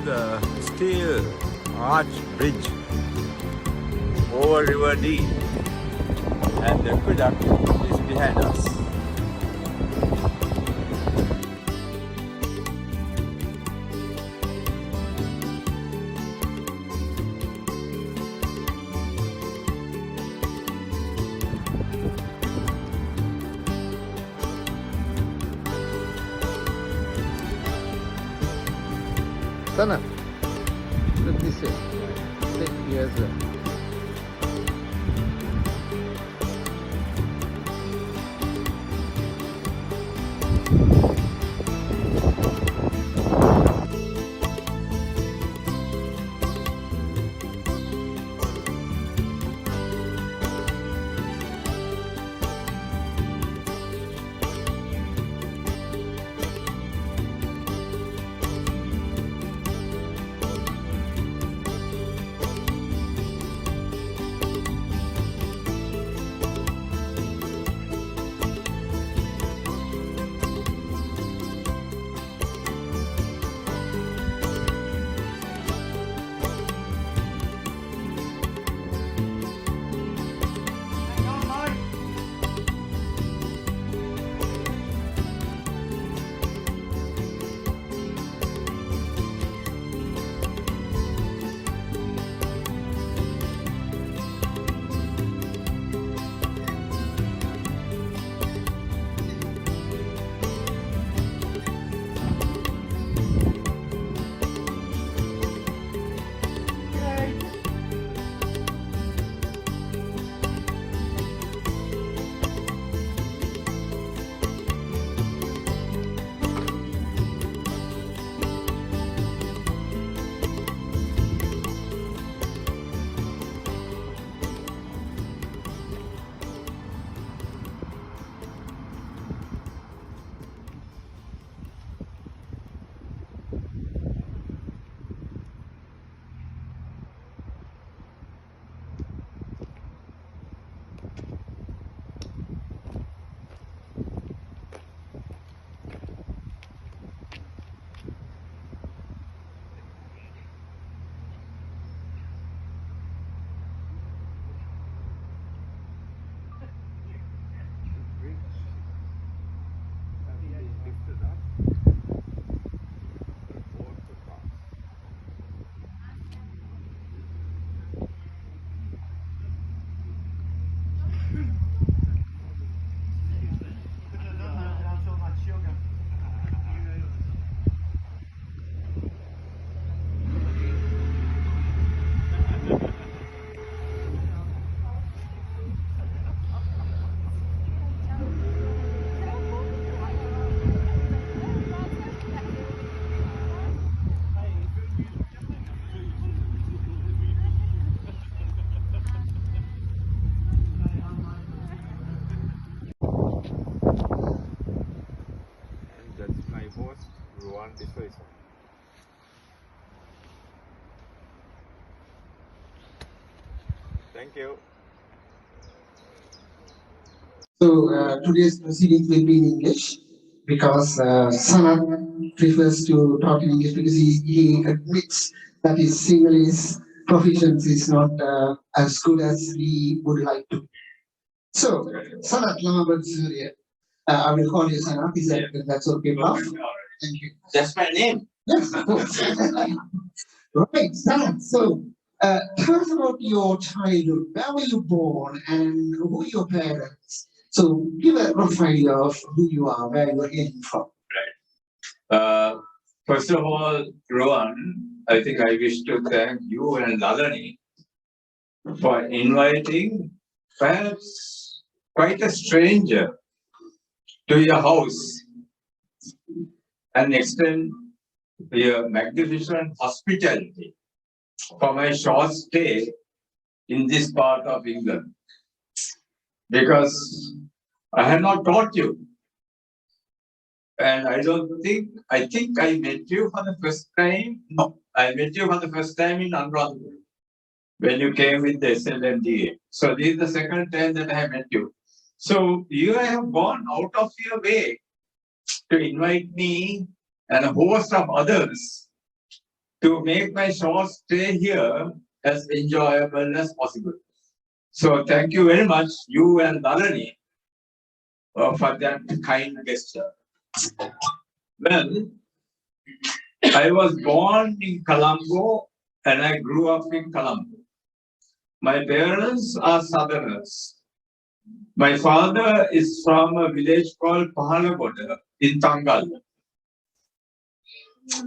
the steel arch bridge over River Dee, and the aqueduct is behind us. Sana, look this way. Sit here as well. That's my host, Ormond Street. Thank you. So today's proceedings will be in English because Sanat prefers to talk in English because he admits that his Sinhalese proficiency is not as good as we would like to. So, Sanat Lamabadusuriya. I will call you Sanat. Is that that's okay, Prof? Thank you. That's my name. Yes, of course. Right, Sanat. So, tell us about your childhood. Where were you born, and who are your parents? So, give a rough idea of who you are, where you are in from. First of all, Rohan, I think I wish to thank you and Lalani for inviting perhaps quite a stranger to your house and extend your magnificent hospitality for my short stay in this part of England. Because I had not taught you. And I think I met you for the first time. No, I met you for the first time in Anuradhapur when you came with the SLMDA. So this is the second time that I have met you. So you have gone out of your way to invite me and a host of others to make my short stay here as enjoyable as possible. So thank you very much, you and Nalani, for that kind gesture. Well, I was born in Colombo and I grew up in Colombo. My parents are Southerners. My father is from a village called Pahalagoda in Tangal.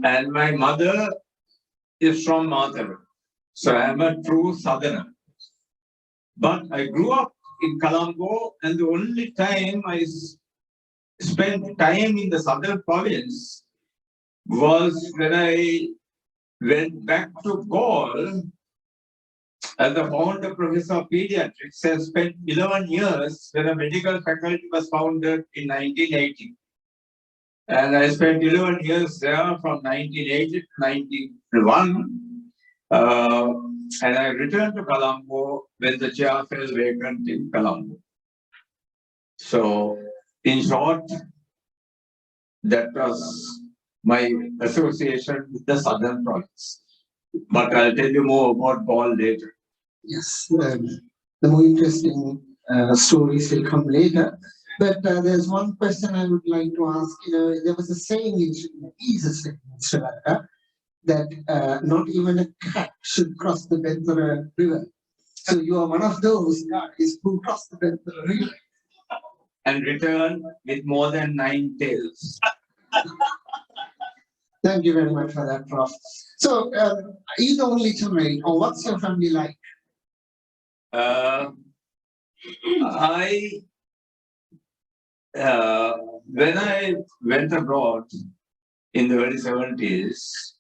And my mother is from Mathura. So I am a true Southerner. But I grew up in Colombo, and the only time I spent time in the southern province was when I went back to Gaul as the founder professor of pediatrics and spent 11 years when a medical faculty was founded in 1980. And I spent 11 years there from 1980 to 1991. And I returned to Colombo when the chair fell vacant in Colombo. So, in short, that was my association with the southern province. But I'll tell you more about Gaul later. Yes, the more interesting stories will come later. But there's one question I would like to ask. There was a saying in Sri Lanka that not even a cat should cross the Bentara River. So you are one of those guys who crossed the Bentara River. And returned with more than 9 tails. Thank you very much for that, Prof. So, are you the only child, or what's your family like? When I went abroad in the early 70s,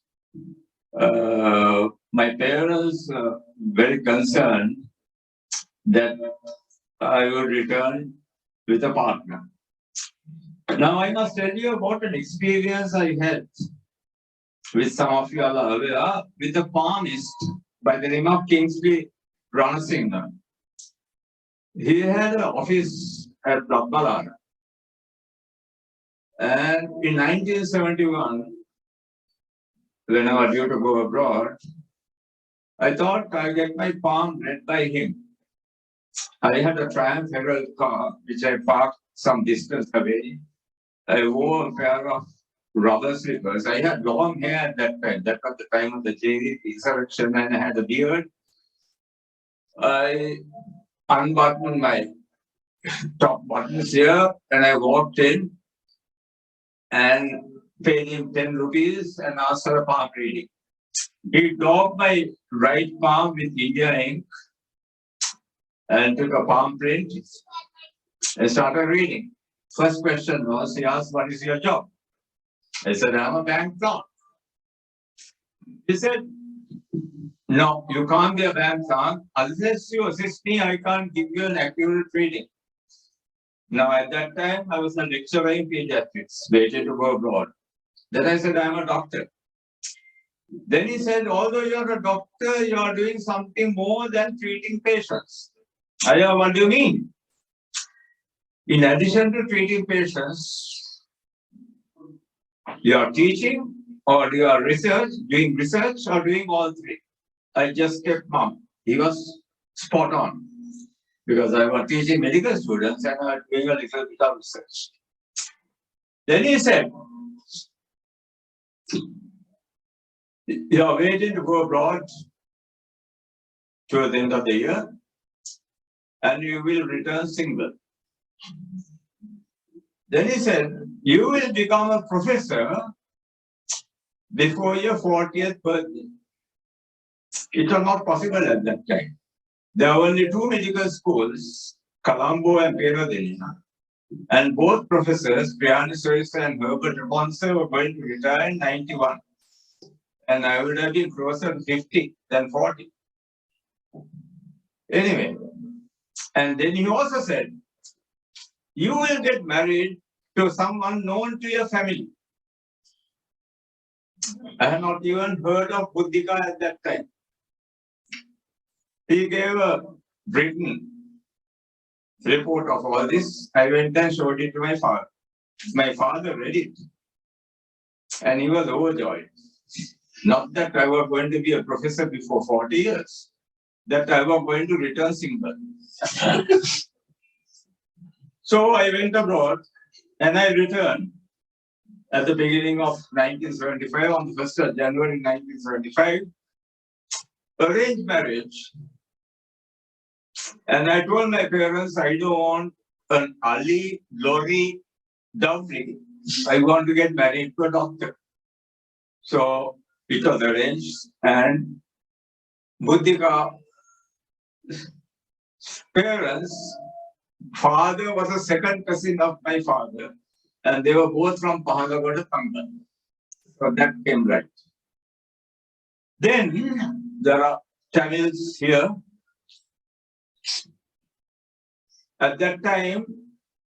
my parents were very concerned that I would return with a partner. Now I must tell you about an experience I had with some of you all are aware, with a palmist by the name of Kingsley Ranasinghe. He had an office at Blackballara. And in 1971, when I was due to go abroad, I thought I'd get my palm read by him. I had a Triumph Herald car, which I parked some distance away. I wore a pair of rubber slippers. I had long hair at that time. That was the time of the JV insurrection, and I had a beard. I unbuttoned my top buttons here, and I walked in and paid him 10 rupees and asked for a palm reading. He daubed my right palm with India ink and took a palm print and started reading. First question was, he asked, what is your job? I said, I'm a bank clerk. He said, no, you can't be a bank clerk. Unless you assist me, I can't give you an accurate reading. Now, at that time, I was a lecturer in pediatrics, waiting to go abroad. Then I said, I'm a doctor. Then he said, although you're a doctor, you're doing something more than treating patients. I said, what do you mean? In addition to treating patients, you are teaching, or you are doing research, or doing all three. I just kept mum. He was spot on, because I was teaching medical students and I was doing a little bit of research. Then he said, you are waiting to go abroad towards the end of the year, and you will return single. Then he said, you will become a professor before your 40th birthday. It was not possible at that time. There were only 2 medical schools, Colombo and Peradeniya, and both professors, Priani Soysa and Herbert Ramonse, were going to retire in 91. And I would have been closer to 50 than 40. Anyway, and then he also said, you will get married to someone known to your family. I had not even heard of Buddhika at that time. He gave a written report of all this. I went and showed it to my father. My father read it, and he was overjoyed. Not that I was going to be a professor before 40 years. That I was going to return single. So I went abroad and I returned at the beginning of 1975, on the 1st of January 1975, arranged marriage. And I told my parents, I don't want an Ali, Lori, dowry. I want to get married to a doctor. So it was arranged, and Buddhika parents, father was a second cousin of my father, and they were both from Pahalagoda, Tangal. So that came right. Then there are Tamils here. At that time,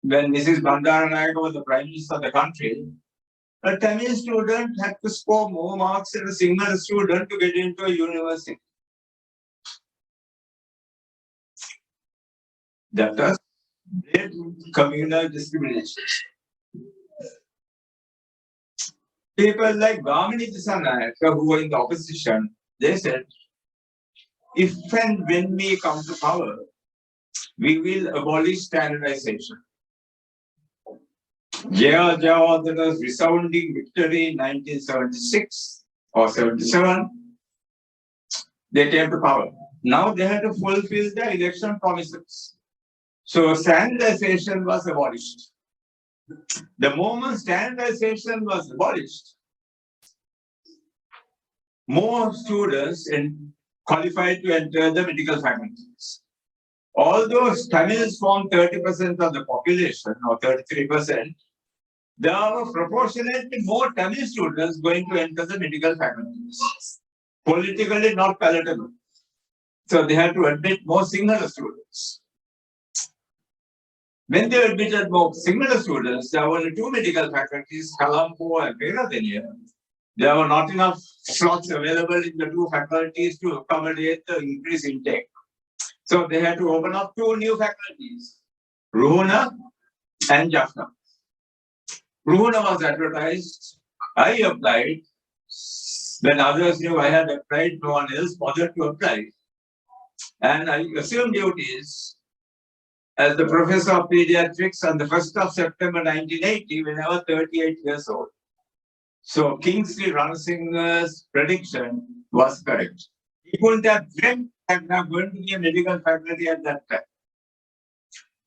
when Mrs. Bandaranaike was the Prime Minister of the country, a Tamil student had to score more marks than a single student to get into a university. That was great communal discrimination. People like Gamini Dissanayake, who were in the opposition, they said, if and when we come to power, we will abolish standardization. Jaya Jayawardena's resounding victory in 1976 or 77, they came to power. Now they had to fulfill their election promises. So standardization was abolished. The moment standardization was abolished, more students qualified to enter the medical faculties. Although Tamils form 30% of the population, or 33%, there were proportionately more Tamil students going to enter the medical faculties. Politically not palatable. So they had to admit more Sinhala students. When they admitted more Sinhala students, there were only 2 medical faculties, Kalampo and Peradeniya. There were not enough slots available in the 2 faculties to accommodate the increased intake. So they had to open up 2 new faculties, Ruhuna and Jaffna. Ruhuna was advertised. I applied. When others knew I had applied, no one else bothered to apply. And I assumed duties as the professor of pediatrics on the 1st of September 1980 when I was 38 years old. So Kingsley Ranasinghe's prediction was correct. He couldn't have dreamt that I'm going to be a medical faculty at that time.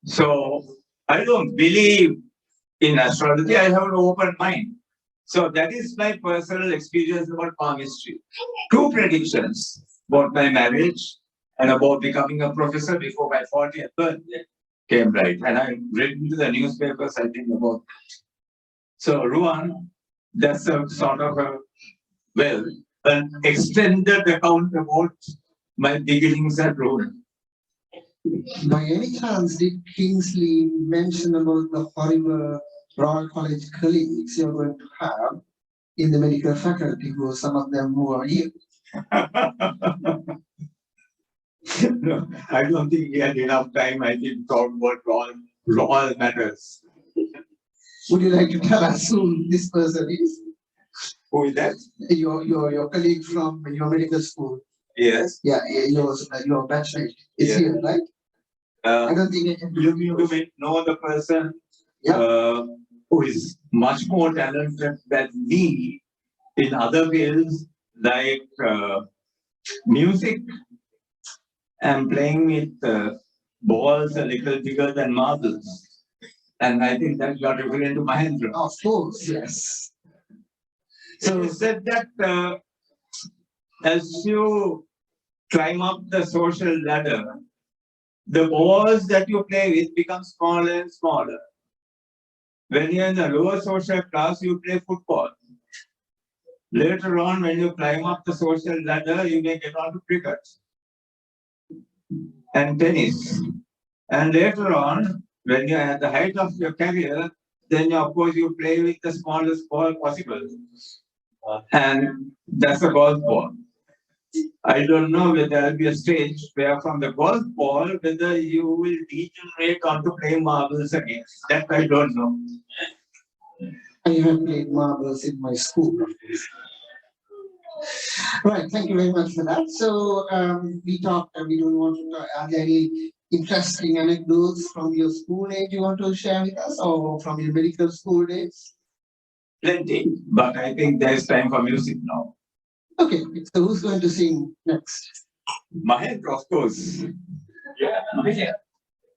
So I don't believe in astrology. I have an open mind. So that is my personal experience about palmistry. 2 predictions about my marriage and about becoming a professor before my 40th birthday came right. And I read into the newspapers, I think, about that. So Ruan, that's a sort of an extended account about my beginnings at Ruan. By any chance, did Kingsley mention about the horrible Royal College colleagues you're going to have in the medical faculty, who some of them who are here? No, I don't think he had enough time, I think, to talk about royal matters. Would you like to tell us who this person is? Who is that? Your colleague from your medical school. Yes. Yeah, your batchmate is Yeah. here, right? I don't think you know the person who is much more talented than me in other fields like music and playing with balls a little bigger than marbles. And I think that you are referring to Mahendra. Of course, yes. So he said that as you climb up the social ladder, the balls that you play with become smaller and smaller. When you're in the lower social class, you play football. Later on, when you climb up the social ladder, you may get on to cricket and tennis. And later on, when you're at the height of your career, then of course you play with the smallest ball possible. And that's a golf ball. I don't know whether there will be a stage where from the golf ball, whether you will degenerate onto playing marbles again. That I don't know. I have played marbles in my school. Right, thank you very much for that. So we talked, we don't want to talk, are there any interesting anecdotes from your school age you want to share with us, or from your medical school days? Plenty, but I think there's time for music now. Okay, so who's going to sing next? Mahendra, of course. Yeah.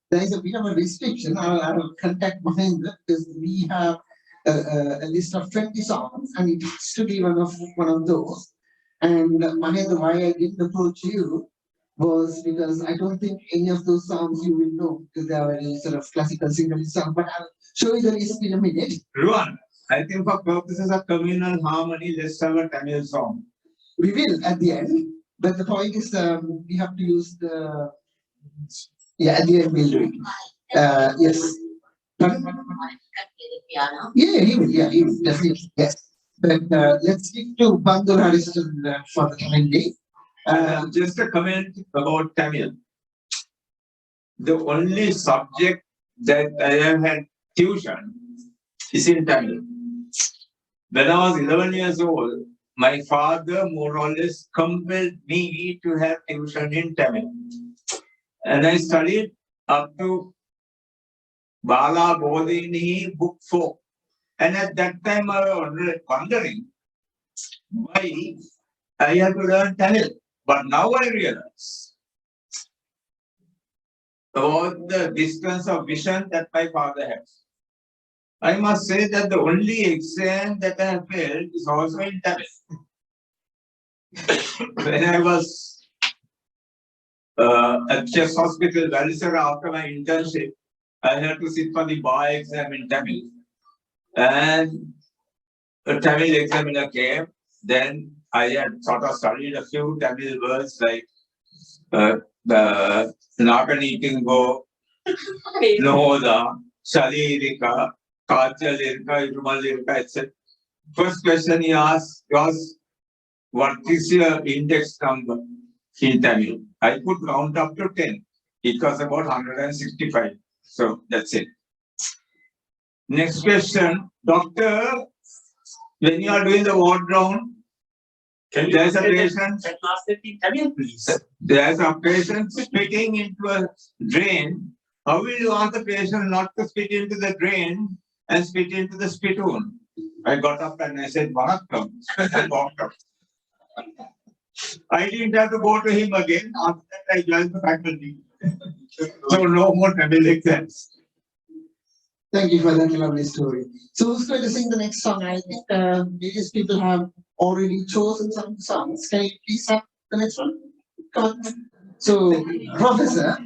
There is a bit of a restriction. I will contact Mahendra because we have a list of 20 songs and it has to be one of those. And Mahendra, why I didn't approach you was because I don't think any of those songs you will know because they are very sort of classical single songs. But I'll show you the list in a minute. Ruan, I think for purposes of communal harmony, let's have a Tamil song. We will at the end, but the point is we have to use the. Yeah, at the end we'll do it. Yes. Pardon? Yeah, he will. Yeah, he will definitely. Yes. But let's stick to Bandur Harrison for the time being. Just a comment about Tamil. The only subject that I have had tuition is in Tamil. When I was 11 years old, my father more or less compelled me to have tuition in Tamil. And I studied up to Bala Bodhini Book 4. And at that time I was wondering why I had to learn Tamil. But now I realize about the distance of vision that my father has. I must say that the only exam that I have failed is also in Tamil. When I was at Chess Hospital, Valisara, after my internship, I had to sit for the bar exam in Tamil. And a Tamil examiner came. Then I had sort of studied a few Tamil words like the Naganitingo, Noda, Shalirika, Kachalirka, Irumalirka, etc. First question he asked was, what is your index number in Tamil? I could count up to 10. It was about 165. So that's it. Next question, doctor, when you are doing the ward round, there's a patient. There's a patient spitting into a drain. How will you ask the patient not to spit into the drain and spit into the spittoon? I got up and I said, Vanakkam, and walked up. I didn't have to go to him again. After that, I joined the faculty. So no more Tamil exams. Thank you for that lovely story. So who's going to sing the next song? I think various people have already chosen some songs. Can you please have the next one? Come on. So, Professor,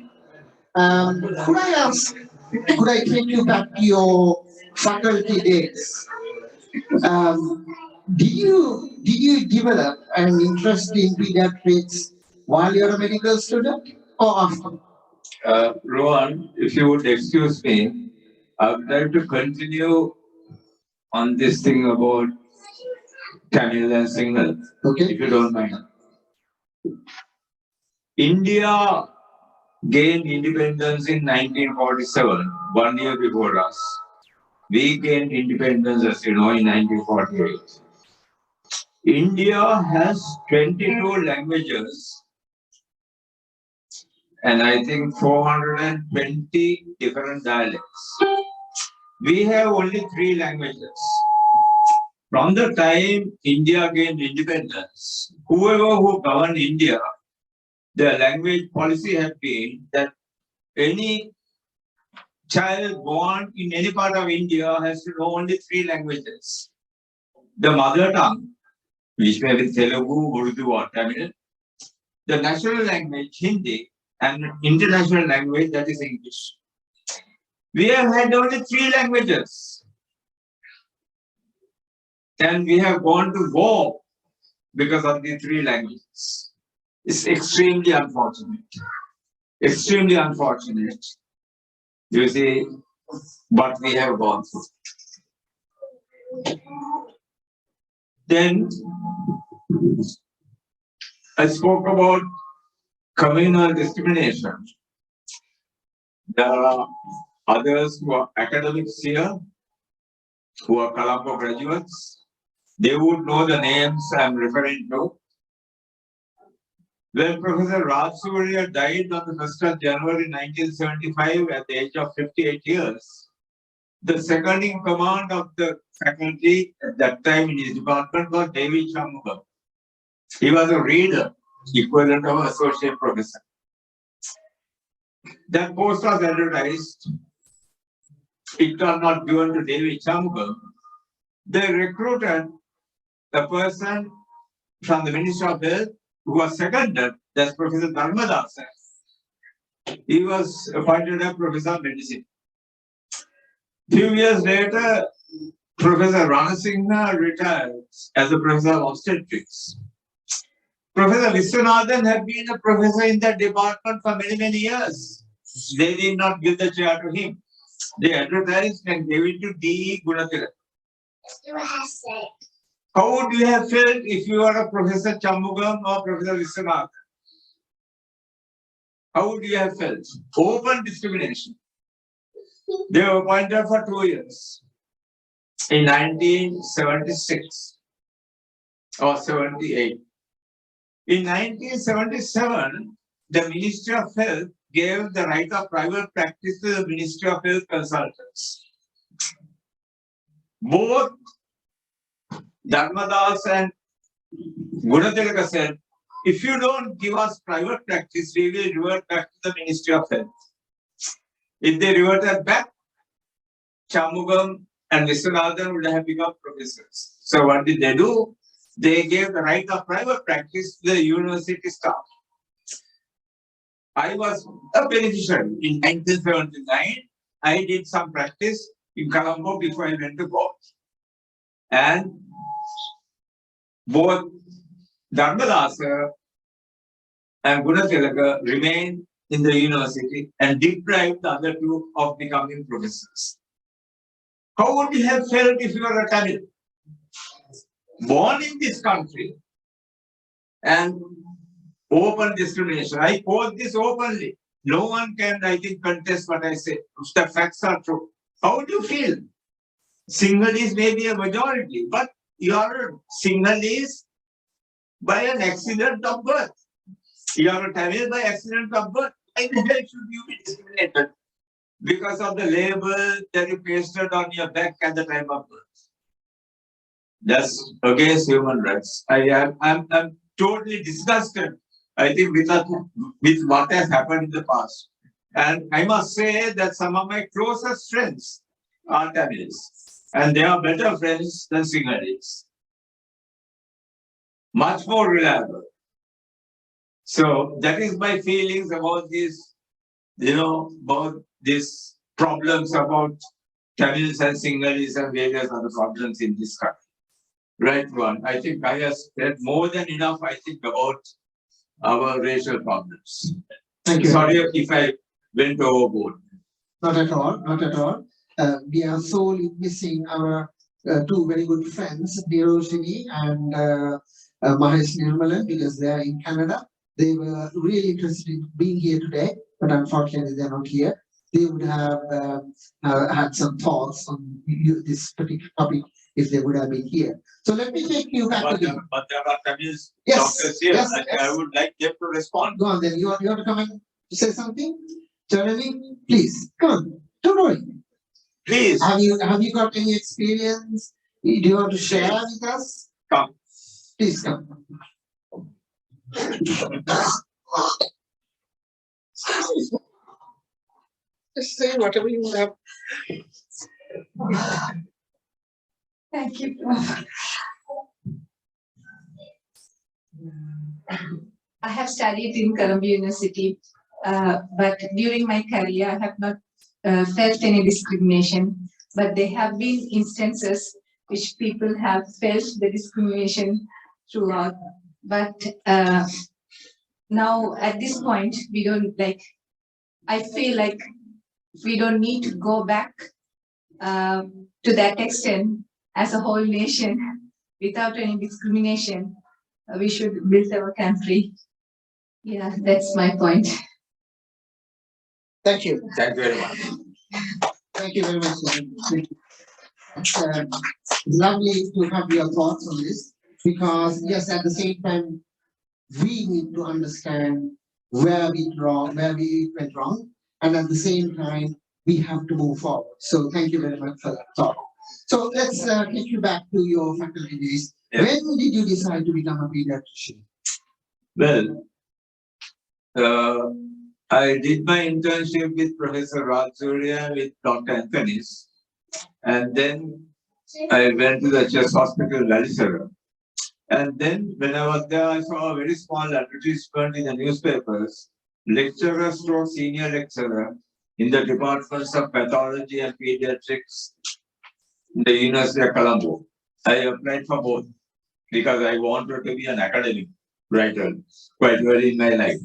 could I take you back to your faculty days? Did you develop an interest in pediatrics while you're a medical student or after? Rohan, if you would excuse me, I would like to continue on this thing about Tamil and single, Okay. if you don't mind. India gained independence in 1947, 1 year before us. We gained independence, as you know, in 1948. India has 22 languages and I think 420 different dialects. We have only 3 languages. From the time India gained independence, whoever who governed India, the language policy had been that any child born in any part of India has to know only 3 languages. The mother tongue, which may be Telugu, Urdu or Tamil, the national language, Hindi, and international language, that is English. We have had only 3 languages. And we have gone to war because of the 3 languages. It's extremely unfortunate. Extremely unfortunate. You see what we have gone through. Then I spoke about communal discrimination. There are others who are academics here, who are Colombo graduates. They would know the names I'm referring to. When Professor Lamabadusuriya died on the 1st of January 1975 at the age of 58 years, the second in command of the faculty at that time in his department was David Shanmugam. He was a reader, equivalent of associate professor. That post was advertised. It was not given to David Shanmugam. They recruited a person from the Ministry of Health who was seconded, that's Professor Dharmadasa. He was appointed a professor of medicine. Few years later, Professor Ranasinghe retired as a professor of obstetrics. Professor Viswanathan had been a professor in that department for many, many years. They did not give the chair to him. They advertised and gave it to D. Gunathilaka. How would you have felt if you were a Professor Shanmugam or Professor Viswanathan? How would you have felt? Open discrimination. They were appointed for 2 years. In 1976 or 78. In 1977, the Ministry of Health gave the right of private practice to the Ministry of Health consultants. Both Dharmadas and Gunathilaka said, if you don't give us private practice, we will revert back to the Ministry of Health. If they reverted back, Shanmugam and Viswanathan would have become professors. So what did they do? They gave the right of private practice to the university staff. I was a beneficiary. In 1979, I did some practice in Colombo before I went to court. And both Dharmadasa and Gunathilaka remained in the university and deprived the other two of becoming professors. How would you have felt if you were a Tamil? Born in this country and open discrimination. I quote this openly. No one can, I think, contest what I say. The facts are true. How would you feel? Sinhalese may be a majority, but you are Sinhalese by an accident of birth. You are a Tamil by accident of birth. Why the hell should you be discriminated? Because of the label that you pasted on your back at the time of birth. That's against human rights. I'm totally disgusted, I think, with what has happened in the past. And I must say that some of my closest friends are Tamils. And they are better friends than Sinhalese. Much more reliable. So that is my feelings about this, about these problems about Tamils and Sinhalese and various other problems in this country. Right one. I think I have said more than enough, I think, about our racial problems. Thank you. Sorry if I went overboard. Not at all, not at all. We are sorely missing our two very good friends, Niroshini and Mahesh Nirmalan, because they are in Canada. They were really interested in being here today, but unfortunately they are not here. They would have had some thoughts on this particular topic if they would have been here. So let me take you back again. But there are Tamils doctors here. Yes. I would like them to respond. Go on then. You want to come and say something? Jeremy, please, come on. Don't worry. Please. Have you got any experience? Do you want to share with us? Come. Please come. Just say whatever you have. Thank you, Prof. I have studied in Columbia University, but during my career, I have not felt any discrimination. But there have been instances which people have felt the discrimination throughout. But now at this point, we don't I feel like we don't need to go back to that extent as a whole nation without any discrimination. We should build our country. Yeah, that's my point. Thank you. Thank you very much. Thank you very much. lovely to have your thoughts on this, because yes, at the same time, we need to understand where we went wrong, and at the same time, we have to move forward. So thank you very much for that thought. So let's take you back to your faculty days. Yeah. When did you decide to become a pediatrician? Well, I did my internship with Professor Lamabadusuriya with Dr. Anthony's, and then I went to the Chest Hospital, Lalisara. And then when I was there, I saw a very small advertisement in the newspapers, lecturer stroke senior lecturer in the departments of pathology and pediatrics in the University of Colombo. I applied for both because I wanted to be an academic writer quite early in my life.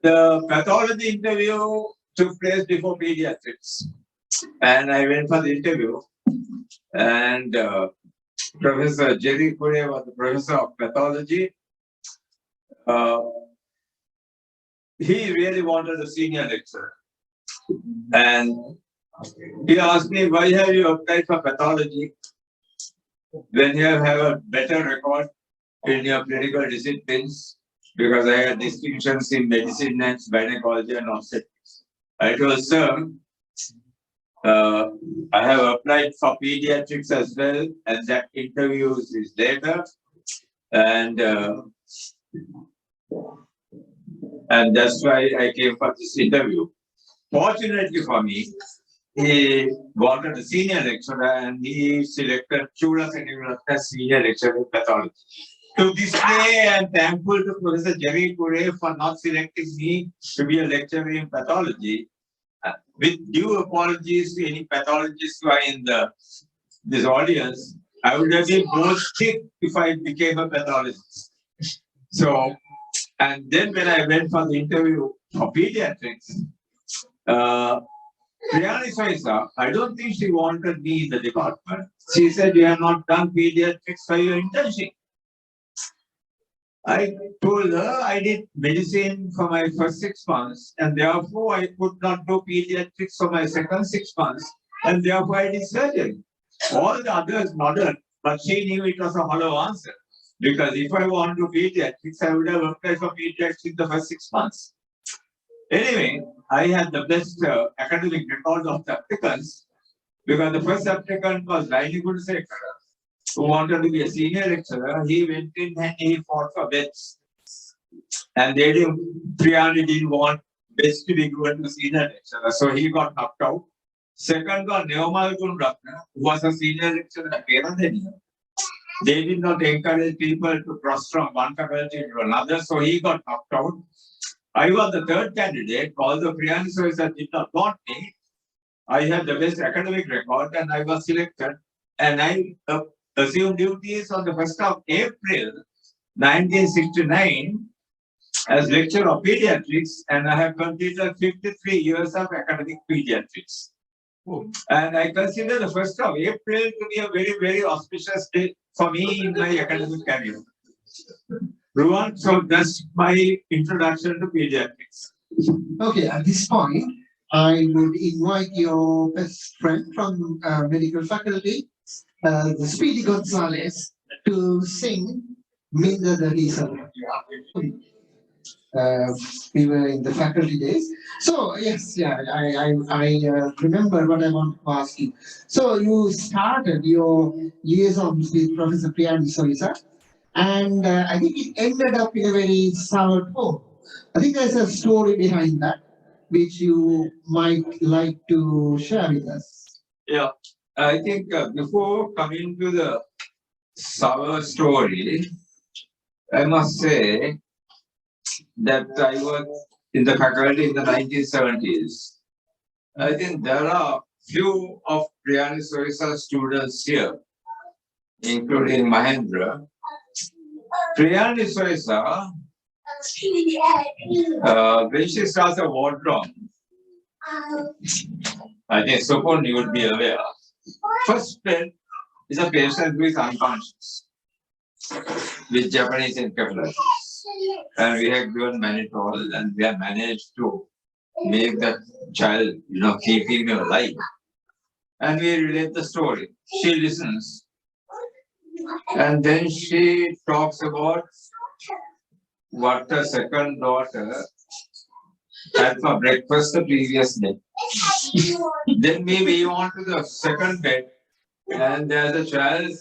The pathology interview took place before pediatrics, and I went for the interview, and Professor Jerry Pure was the professor of pathology. He really wanted a senior lecturer, and he asked me, why have you applied for pathology when you have a better record in your clinical disciplines? Because I had distinctions in medicine and gynecology and obstetrics. I told, sir, I have applied for pediatrics as well, and that interview is later, and that's why I came for this interview. Fortunately for me, he wanted a senior lecturer, and he selected Chula as senior lecturer in pathology. To this day, I am thankful to Professor Jerry Pure for not selecting me to be a lecturer in pathology. With due apologies to any pathologists who are in this audience, I would have been more strict if I became a pathologist. So, and then when I went for the interview for pediatrics, Priyani Soisa, I don't think she wanted me in the department. She said, you have not done pediatrics for your internship. I told her I did medicine for my first 6 months, and therefore I could not do pediatrics for my second 6 months, and therefore I did surgery. All the others nodded, but she knew it was a hollow answer. Because if I want to do pediatrics, I would have applied for pediatrics in the first 6 months. Anyway, I had the best academic record of the applicants, because the first applicant was Lamabadusuriya, who wanted to be a senior lecturer. He went in and he fought for beds. And they didn't, Priyani didn't want beds to be given to senior lecturer, so he got knocked out. Second was Neomal Kunratna, who was a senior lecturer at Kerala. They did not encourage people to cross from one faculty to another, so he got knocked out. I was the third candidate, although Priyani Soisa did not want me. I had the best academic record and I was selected, and I assumed duties on the 1st of April 1969 as lecturer of pediatrics, and I have completed 53 years of academic pediatrics. And I consider the 1st of April to be a very, very auspicious day for me in my academic career. Ruan, so that's my introduction to pediatrics. Okay, at this point, I would invite your best friend from medical faculty, the Speedy Gonzalez, to sing Minda the Risa. We were in the faculty days. So yes, yeah, I remember what I want to ask you. So you started your liaisons with Professor Priyani Soisa, and I think it ended up in a very sour tone. I think there's a story behind that, which you might like to share with us. Yeah, I think before coming to the sour story, I must say that I was in the faculty in the 1970s. I think there are few of Priyani Soisa students here, including Mahendra. Priyani Soisa, when she starts a wardrobe, I think Sopon you would be aware. First bed is a patient who is unconscious with Japanese encephalitis. And we have given mannitol, and we have managed to make that child, keep him alive. and we relate the story. She listens. And then she talks about what her second daughter had for breakfast the previous day. Then we move on to the second bed, and there's a child.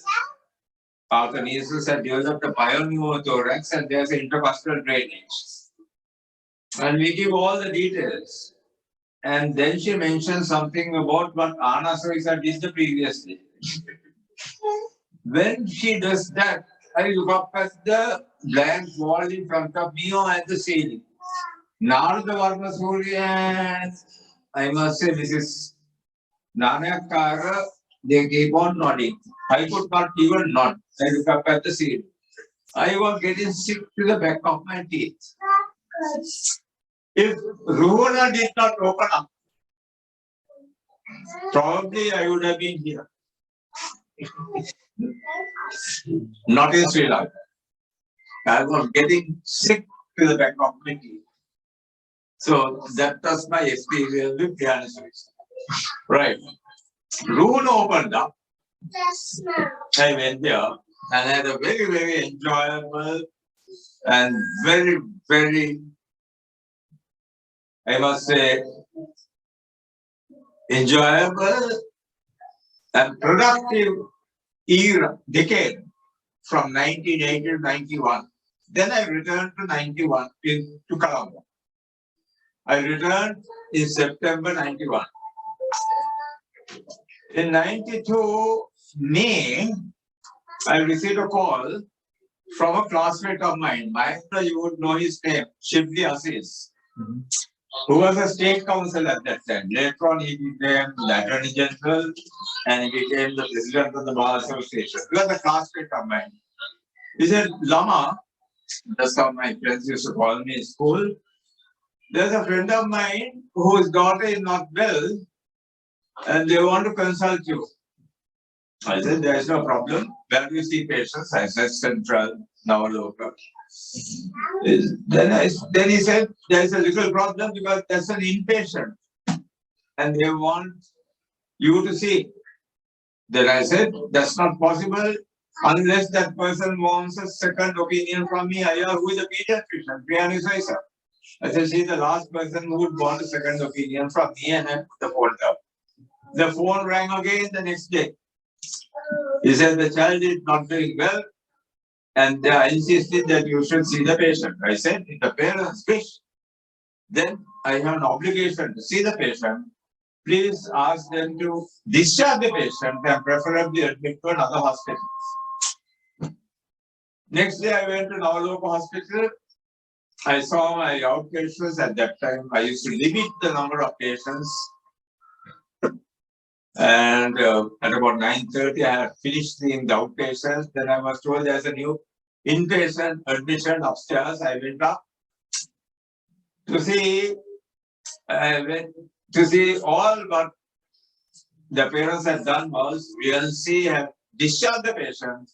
Pathonesis had developed a pneumothorax, and there's intercostal drainage. And we give all the details. And then she mentions something about what Anna Soisa did the previous day. When she does that, I look up at the blank wall in front of me or at the ceiling. Narada Varmasuriya and I must say Mrs. Nanakara, they keep on nodding. I could not even nod. I look up at the ceiling. I was getting sick to the back of my teeth. If Ruhana did not open up, probably I would have been here. Not in Sri Lanka. I was getting sick to the back of my teeth. So that was my experience with piano Swiss. Right. Room opened up. I went there and had a very, very enjoyable and very, very, I must say, enjoyable and productive decade from 1980 to 91. Then I returned to 91 to Colombo. I returned in September 91. In 92 May, I received a call from a classmate of mine. Michael, you would know his name, Shibli Aziz, who was a state council at that time. Later on, he became the Attorney General and he became the president of the Bar Association. He was a classmate of mine. He said, Lama, that's how my friends used to call me in school. There's a friend of mine whose daughter is not well and they want to consult you. I said, there is no problem. Where do you see patients? I said, Central, now local. Then he said, there is a little problem because there's an inpatient and they want you to see. Then I said, that's not possible unless that person wants a second opinion from me. Who is a pediatrician? Priya Saisa. I said, she's the last person who would want a second opinion from me, and I put the phone down. The phone rang again the next day. He said the child is not doing well and I insisted that you should see the patient. I said, if the parents wish, then I have an obligation to see the patient. Please ask them to discharge the patient and preferably admit to another hospital. Next day I went to Navaloko Hospital. I saw my outpatients at that time. I used to limit the number of patients. And at about 9:30, I had finished seeing the outpatients. Then I was told there's a new inpatient admission upstairs. I went up to see. I went to see all what the parents had done was VLC had discharged the patient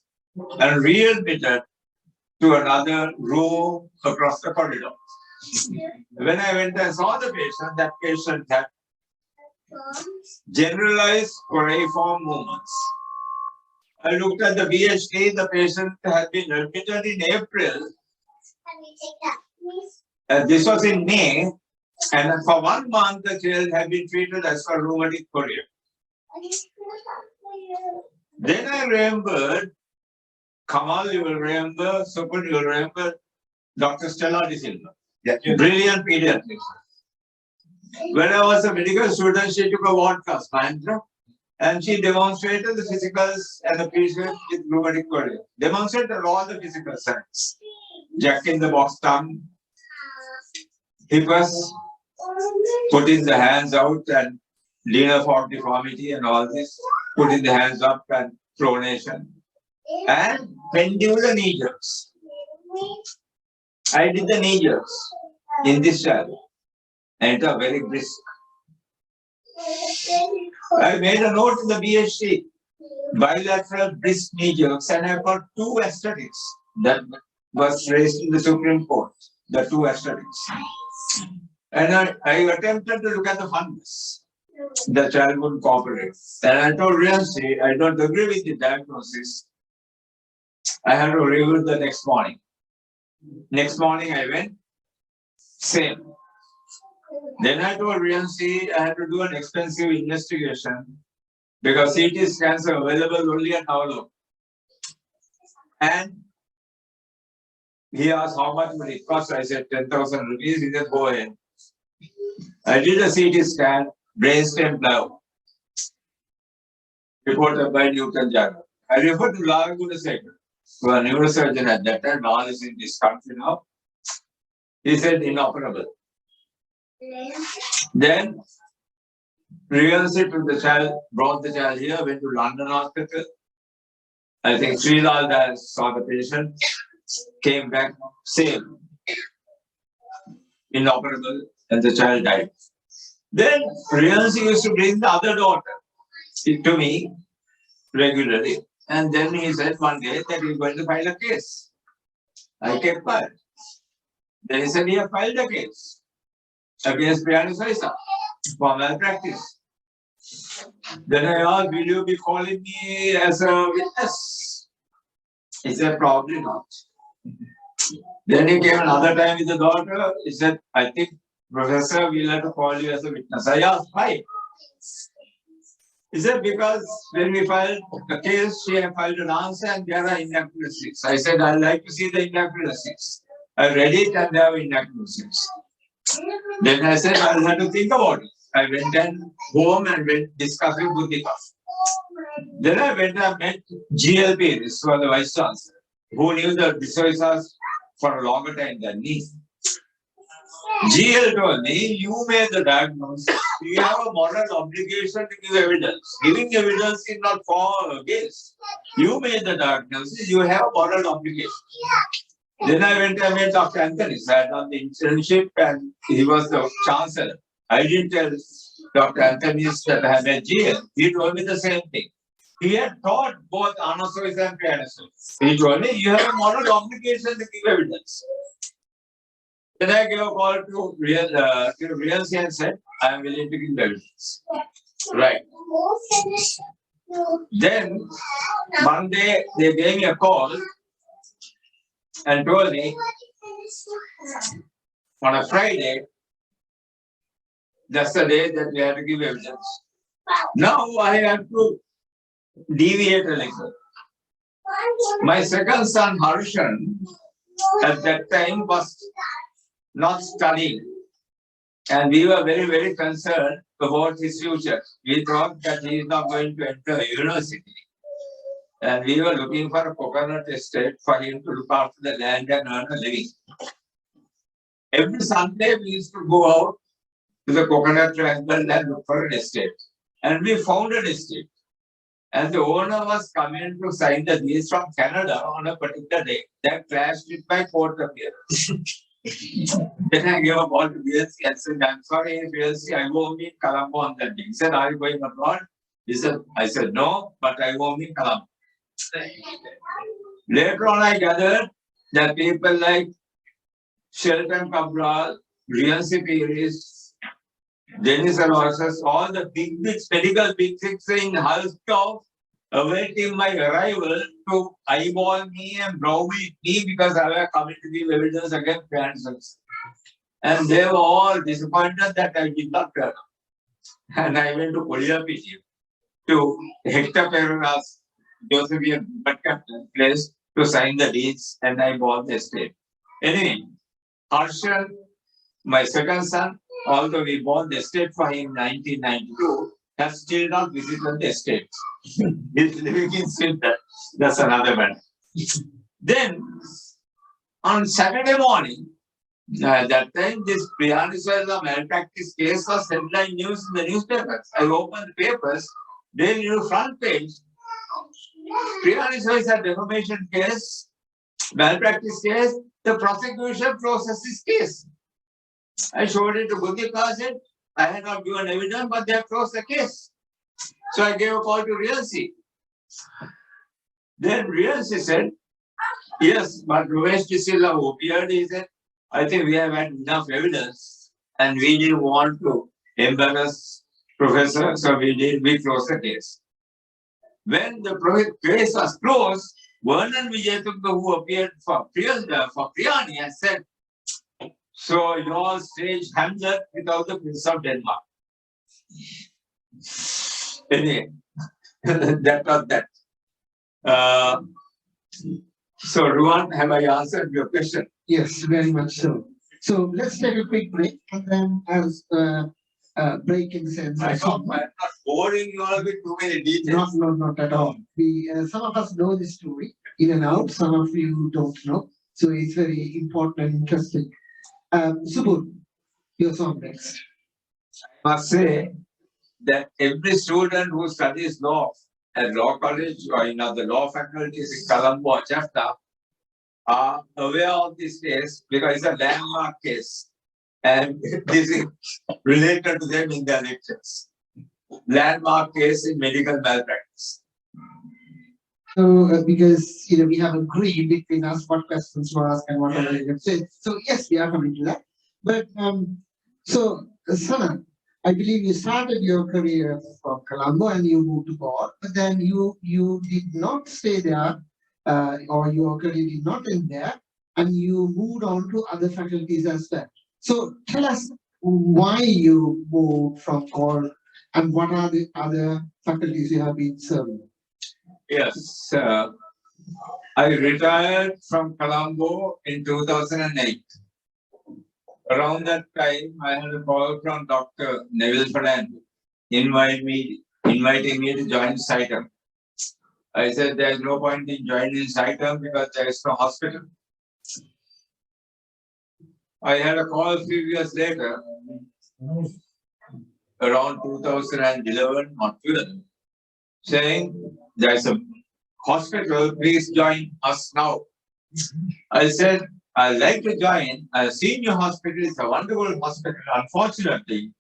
and readmitted to another room across the corridor. When I went and saw the patient, that patient had generalized coriform movements. I looked at the BHD, the patient had been admitted in April. This was in May, and for 1 month the child had been treated as for rheumatic chorea. Then I remembered, Kamal, you will remember, Supun, you will remember Dr. Stella De Silva, brilliant pediatrician. When I was a medical student, she took a ward class, Mahendra, and she demonstrated the physicals and the patient with rheumatic chorea. Demonstrated all the physical signs. Jack in the box tongue, hippus, putting the hands out and linear form deformity and all this, putting the hands up and pronation. And pendular knee jerks. I did the knee jerks in this child. And it was very brisk. I made a note in the BHD, bilateral brisk knee jerks, and I got 2 aesthetics that was raised in the Supreme Court, the 2 aesthetics. And I attempted to look at the fundus. the child would cooperate. And I told Riyansi, I don't agree with the diagnosis. I had to review the next morning. Next morning I went, same. Then I told Riyansi I had to do an expensive investigation because CT scans are available only at Navalu. And he asked how much would it cost. I said 10,000 rupees. He said, go ahead. I did a CT scan, brainstem plow, reported by Newton Jagger. I referred to Lamabadusuriya, who was a neurosurgeon at that time, now is in this country now. He said inoperable. Then Riyansi took the child, brought the child here, went to London hospital. I think Srilal saw the patient, came back, same, inoperable, and the child died. Then Riyansi used to bring the other daughter to me regularly. And then he said one day that he's going to file a case. I kept quiet. Then he said he had filed a case against Priyanuswaisa for malpractice. Then I asked, will you be calling me as a witness? He said, probably not. Then he came another time with the daughter. He said, I think, Professor, we'll have to call you as a witness. I asked, why? He said, because when we filed the case, she had filed an answer and there are inaccuracies. I said, I'd like to see the inaccuracies. I read it and there were inaccuracies. Then I said, I'll have to think about it. I went and home and went discussing Buddhika. Then I went and met GLP, this was the Vice Chancellor, who knew the Visoisas for a longer time than me. GL told me, you made the diagnosis, you have a moral obligation to give evidence. Giving evidence is not for or against. You made the diagnosis, you have a moral obligation. Then I went and met Dr. Anthony. I had done the internship and he was the chancellor. I didn't tell Dr. Anthony that I had met GL. He told me the same thing. He had taught both Anasois and Prianosois. He told me, you have a moral obligation to give evidence. Then I gave a call to Riyansi and said, I am willing to give evidence. Right. Then, one day, they gave me a call and told me, on a Friday, that's the day that we had to give evidence. Now I have to deviate a little. My second son, Harshan, at that time was not studying. And we were very, very concerned about his future. We thought that he is not going to enter university. And we were looking for a coconut estate for him to look after the land and earn a living. Every Sunday we used to go out to the coconut triangle and look for an estate. And we found an estate. And the owner was coming to sign the deeds from Canada on a particular day. That clashed with my court appearance. Then I gave a call to BSc and said, I'm sorry, BSc, I won't meet Colombo on that day. He said, are you going abroad? He said, I said, no, but I won't meet Colombo. Later on, I gathered that people like Shelton Cabral, Riyansi Piris, Dennis Aloysius, all the big medical big things in Hulstov awaiting my arrival to eyeball me and browbeat me because I was coming to give evidence against cancers. And they were all disappointed that I did not turn up. And I went to Polyapi to Hector Pereira's Josephian place to sign the deeds and I bought the estate. Anyway, Harshan, my second son, although we bought the estate for him in 1992, has still not visited the estate. He's living in Sweden. That's another matter. Then, on Saturday morning, that time this Priyanuswaisa malpractice case was headline news in the newspapers. I opened the papers, then you front page, Priyanuswaisa defamation case, malpractice case, the prosecution processes case. I showed it to Buddhika, said, I had not given evidence, but they have closed the case. So I gave a call to Riyansi. Then Riyansi said, yes, but Ramesh Tisila who appeared, he said, I think we have had enough evidence and we didn't want to embarrass Professor, so we closed the case. When the case was closed, Vernon Vijayathuka, who appeared for Priyani, and said, so you all staged Hamlet without the Prince of Denmark. Anyway, that was that. So, Ruan, have I answered your question? Yes, very much so. So let's take a quick break, and then as break in the sense. I hope I'm not boring you all with too many details. Not at all. We some of us know the story in and out. Some of you don't know. So it's very important and interesting. Subur, your song next. I must say that every student who studies law at law college or in other law faculties in Colombo or Jaffna are aware of this case because it's a landmark case. And this is related to them in their lectures. Landmark case in medical malpractice. So, because we have agreed between us what questions to ask and what are we going to say. So, yes, we are coming to that. But so, Sana, I believe you started your career from Colombo and you moved to Gaur, but then you did not stay there, or your career did not end there, and you moved on to other faculties as well. So, tell us why you moved from Gaur and what are the other faculties you have been serving? Yes, I retired from Colombo in 2008. Around that time, I had a call from Dr. Neville Fernando, inviting me to join Saitam. I said there's no point in joining Saitam because there is no hospital. I had a call a few years later, around 2011 or 12, saying there's a hospital, please join us now. I said, I'd like to join. I've seen your hospital, it's a wonderful hospital. Unfortunately,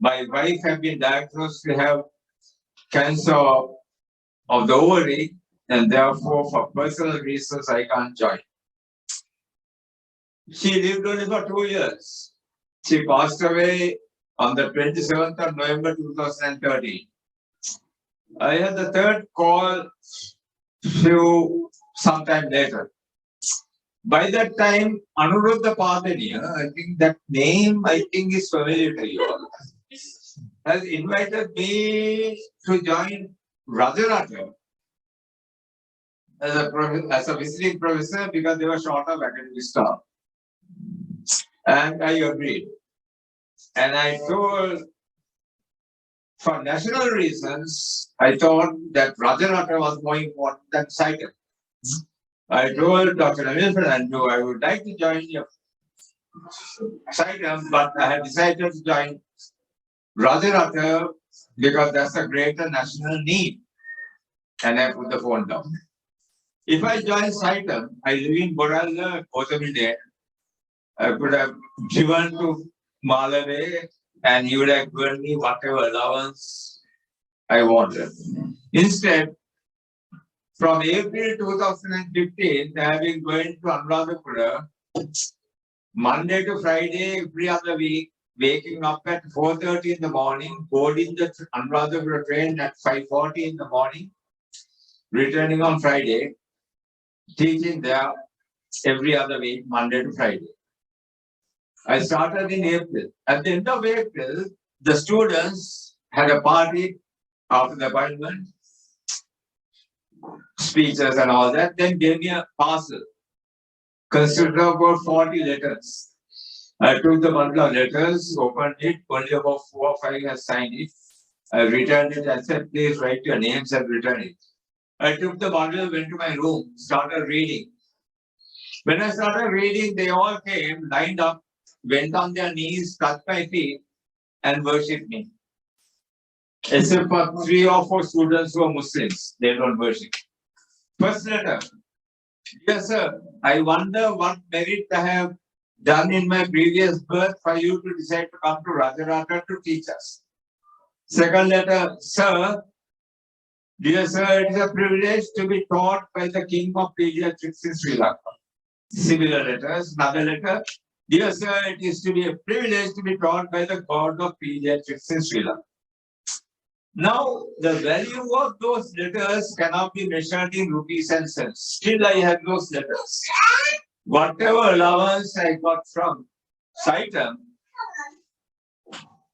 my wife has been diagnosed to have cancer of the ovary, and therefore, for personal reasons, I can't join. She lived only for 2 years. She passed away on the 27th of November 2013. I had the third call sometime later. By that time, Anuruddha Padani, I think that name is familiar to you all, has invited me to join Rajarata as a visiting professor because they were short of academic staff. And I agreed. And I told, for national reasons, I thought that Rajarata was more important than Saitam. I told Dr. Neville Fernando I would like to join your Saitam, but I had decided to join Rajarata because that's a greater national need. And I put the phone down. If I join Saitam, I live in Boralla, Kotamide. I could have driven to Malave and he would have given me whatever allowance I wanted. Instead, from April 2015, I have been going to Anuradhapura Monday to Friday, every other week, waking up at 4:30 in the morning, boarding the Anuradhapura train at 5:40 in the morning, returning on Friday, teaching there every other week, Monday to Friday. I started in April. At the end of April, the students had a party after the appointment, speeches and all that, then gave me a parcel, consisted of about 40 letters. I took the bundle of letters, opened it, only about 4 or 5 had signed it. I returned it and said, please write your names and return it. I took the bundle, went to my room, started reading. When I started reading, they all came, lined up, went on their knees, touched my feet, and worshipped me. Except for 3 or 4 students who are Muslims, they don't worship. First letter. Dear sir, I wonder what merit I have done in my previous birth for you to decide to come to Rajarata to teach us. Second letter, sir. Dear sir, it is a privilege to be taught by the King of Pediatrics in Sri Lanka. Similar letters. Another letter. Dear sir, it is to be a privilege to be taught by the God of Pediatrics in Sri Lanka. Now, the value of those letters cannot be measured in rupees and cents. Still, I have those letters. Whatever allowance I got from Saitam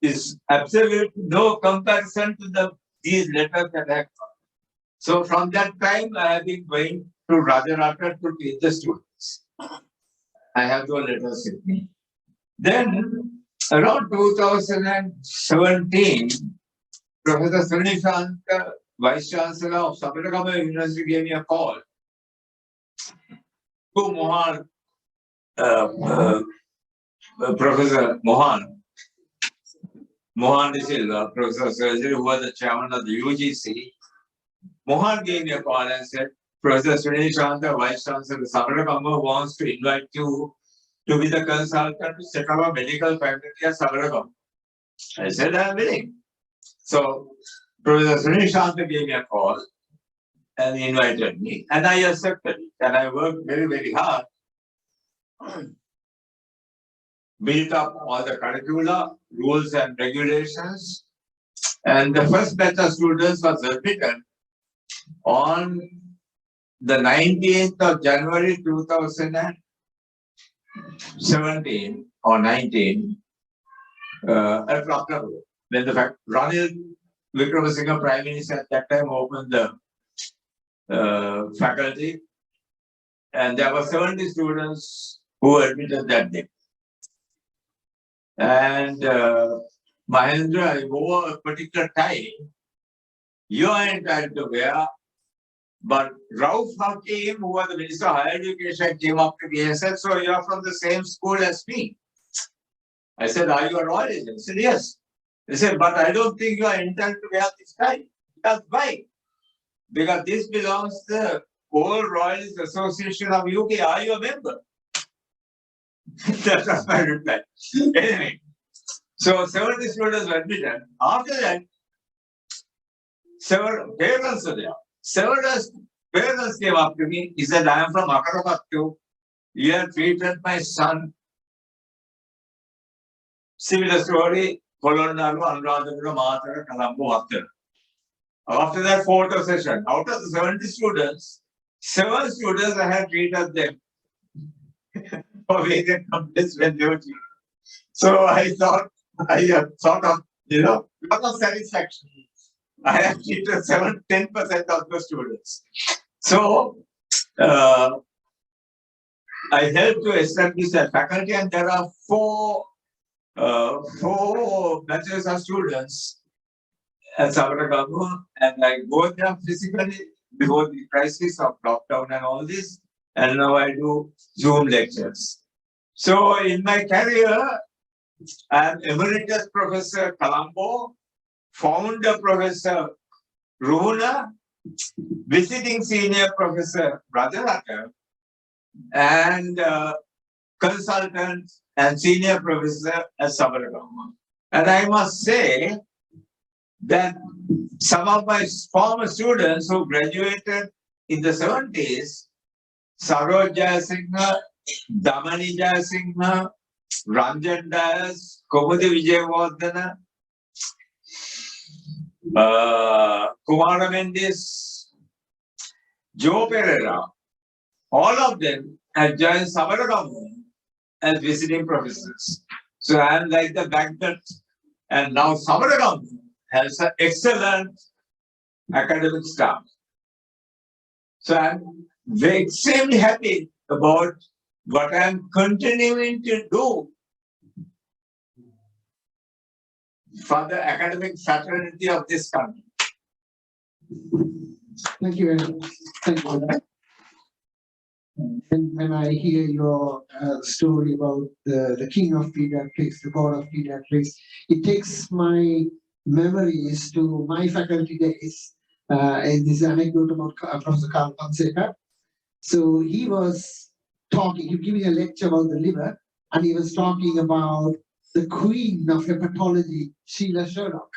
is absolutely no comparison to these letters that I have got. So, from that time, I have been going to Rajarata to teach the students. I have those letters with me. Then, around 2017, Professor Srinishanta, Vice Chancellor of Sabaragama University, gave me a call to Mohan, Professor Mohan De Silva, Professor Surgery, who was the chairman of the UGC. Mohan gave me a call and said, Professor Srinishanta, Vice Chancellor of Sabaragama, wants to invite you to be the consultant to set up a medical faculty at Sabaragama. I said, I am willing. So, Professor Srinishanta gave me a call and he invited me, and I accepted it. And I worked very, very hard, built up all the curricula, rules and regulations. And the first batch of students was admitted on the 19th of January 2017 or 19 at Rathnagar. When the fact Ranil Wickramasinghe Prime Minister at that time opened the faculty, and there were 70 students who were admitted that day. And Mahendra, over a particular time, you are entitled to wear, but Rauf Hakim, who was the Minister of Higher Education, came up to me and said, so you are from the same school as me. I said, are you a royalist? He said, yes. He said, but I don't think you are entitled to wear this tie. That's why. Because this belongs to the Old Royalist Association of UK. Are you a member? That was my reply. Anyway, so 70 students were admitted. After that, several parents were there. Several parents came up to me. He said, I am from Akarapattu. You have treated my son. Similar story. After that photo session, out of the 70 students, 7 students I had treated them for various complaints when they were treated. So I thought, I sort of, lot of satisfaction. I have treated 10% of the students. So I helped to establish that faculty, and there are 4 batches of students at Sabaragamu, and I go there physically before the crisis of lockdown and all this, and now I do Zoom lectures. So in my career, I am Emeritus Professor Colombo, Founder Professor Runa, Visiting Senior Professor Rajarata, and Consultant and Senior Professor at Sabaragamu. And I must say that some of my former students who graduated in the 70s, Saroj Jayasinghe, Damani Jayasinghe, Ranjan Das, Komudi Vijayawardena, Kumara Mendis, Joe Pereira, all of them have joined Sabaragamu as visiting professors. So I am like the banquet, and now Sabaragamu has an excellent academic staff. So I'm very extremely happy about what I'm continuing to do for the academic fraternity of this country. Thank you very much. Thank you for that. And when I hear your story about the king of pediatrics, the god of pediatrics, it takes my memories to my faculty days. And this anecdote about Professor Karl Fonseca. So he was talking, he was giving a lecture about the liver, and he was talking about the queen of hepatology, Sheila Sherlock.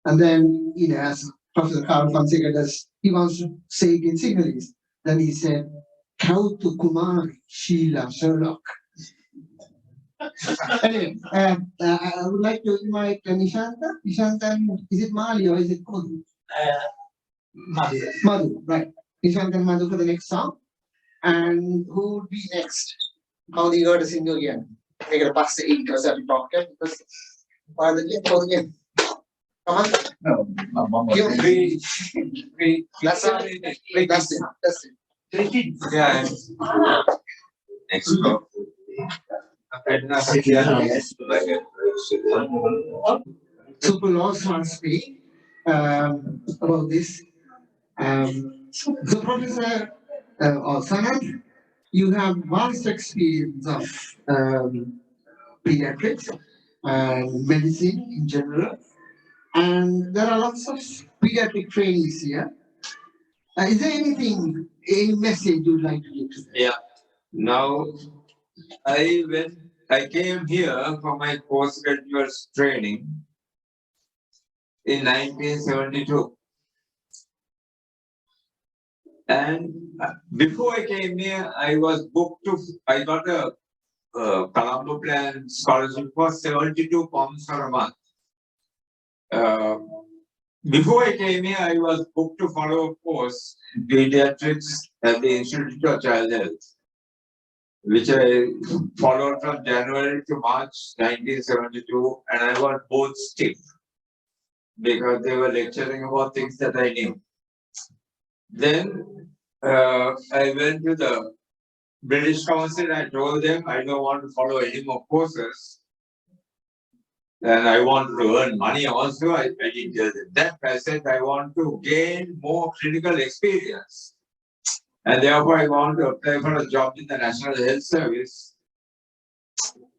And then, as Professor Karl Fonseca does, he wants to say it in Sinhalese. Then he said, Kautu Kumari, Sheila Sherlock. Anyway, I would like to invite Nishanta. Nishanta, is it Mali or is it Kodu? Madhu, right. Nishanta and Madhu for the next song. And who would be next? How do you go to sing again? They're going to pass the ink or something. Because again. Come on. No, You- That's That's it. Yeah. Next go. Super laws must speak about this. So, Professor or Sanat, you have vast experience of pediatrics and medicine in general, and there are lots of pediatric trainees here. Is there anything, any message you'd like to give to them? Yeah. Now, I came here for my postgraduate training in 1972. And before I came here, I got a Colombo Plan scholarship for 72 pounds for a month. Before I came here, I was booked to follow a course in pediatrics at the Institute of Child Health, which I followed from January to March 1972, and I was both stiff because they were lecturing about things that I knew. Then I went to the British Council. I told them I don't want to follow any more courses, and I want to earn money also. I didn't tell them that. I said I want to gain more clinical experience, and therefore I want to apply for a job in the National Health Service.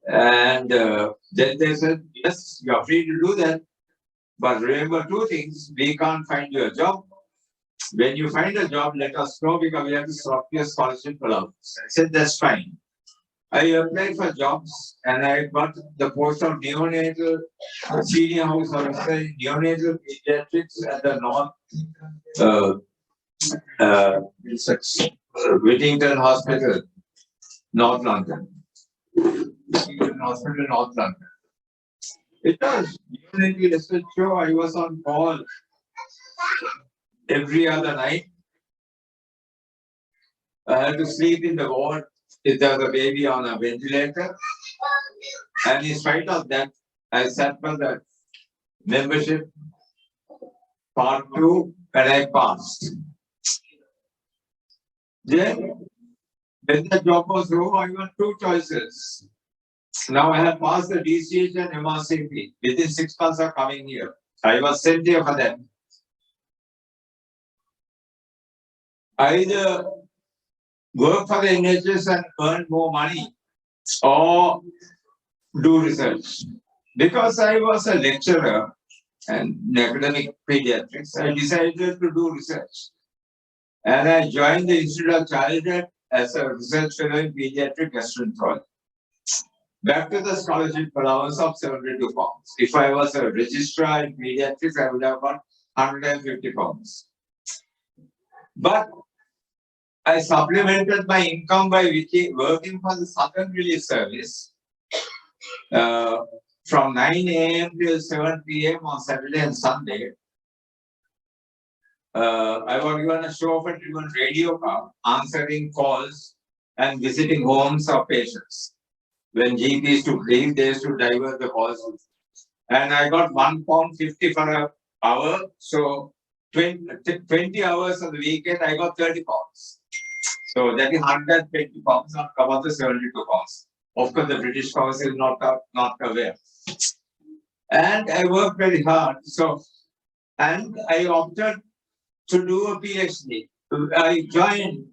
And then they said, yes, you are free to do that, but remember two things: we can't find you a job. When you find a job, let us know because we have to stop your scholarship allowance. I said, that's fine. I applied for jobs and I got the post of neonatal senior house officer in neonatal pediatrics at the Whittington Hospital, North London. Whittington Hospital, North London. It was neonatal research show. I was on call every other night. I had to sleep in the ward if there was a baby on a ventilator. And in spite of that, I sat for the membership part 2 and I passed. Then, when the job was over, I got two choices. Now I have passed the DCH and MRCP. Within 6 months of coming here. I was sent here for that. Either work for the NHS and earn more money or do research. Because I was a lecturer and in academic pediatrics, I decided to do research. And I joined the Institute of Child Health as a research fellow in pediatric gastroenterology. Back to the scholarship allowance of 72 pounds. If I was a registrar in pediatrics, I would have got 150 pounds. But I supplemented my income by working for the Southern Relief Service from 9 a.m. till 7 p.m. on Saturday and Sunday. I was given a chauffeur-driven radio car, answering calls and visiting homes of patients. When GPs took leave, they used to divert the calls. And I got £1.50 for an hour. So 20 hours on the weekend, I got 30 pounds. So that is 120 pounds on top of the 72 pounds. Of course, the British Council is not aware. And I worked very hard. And I opted to do a PhD. I joined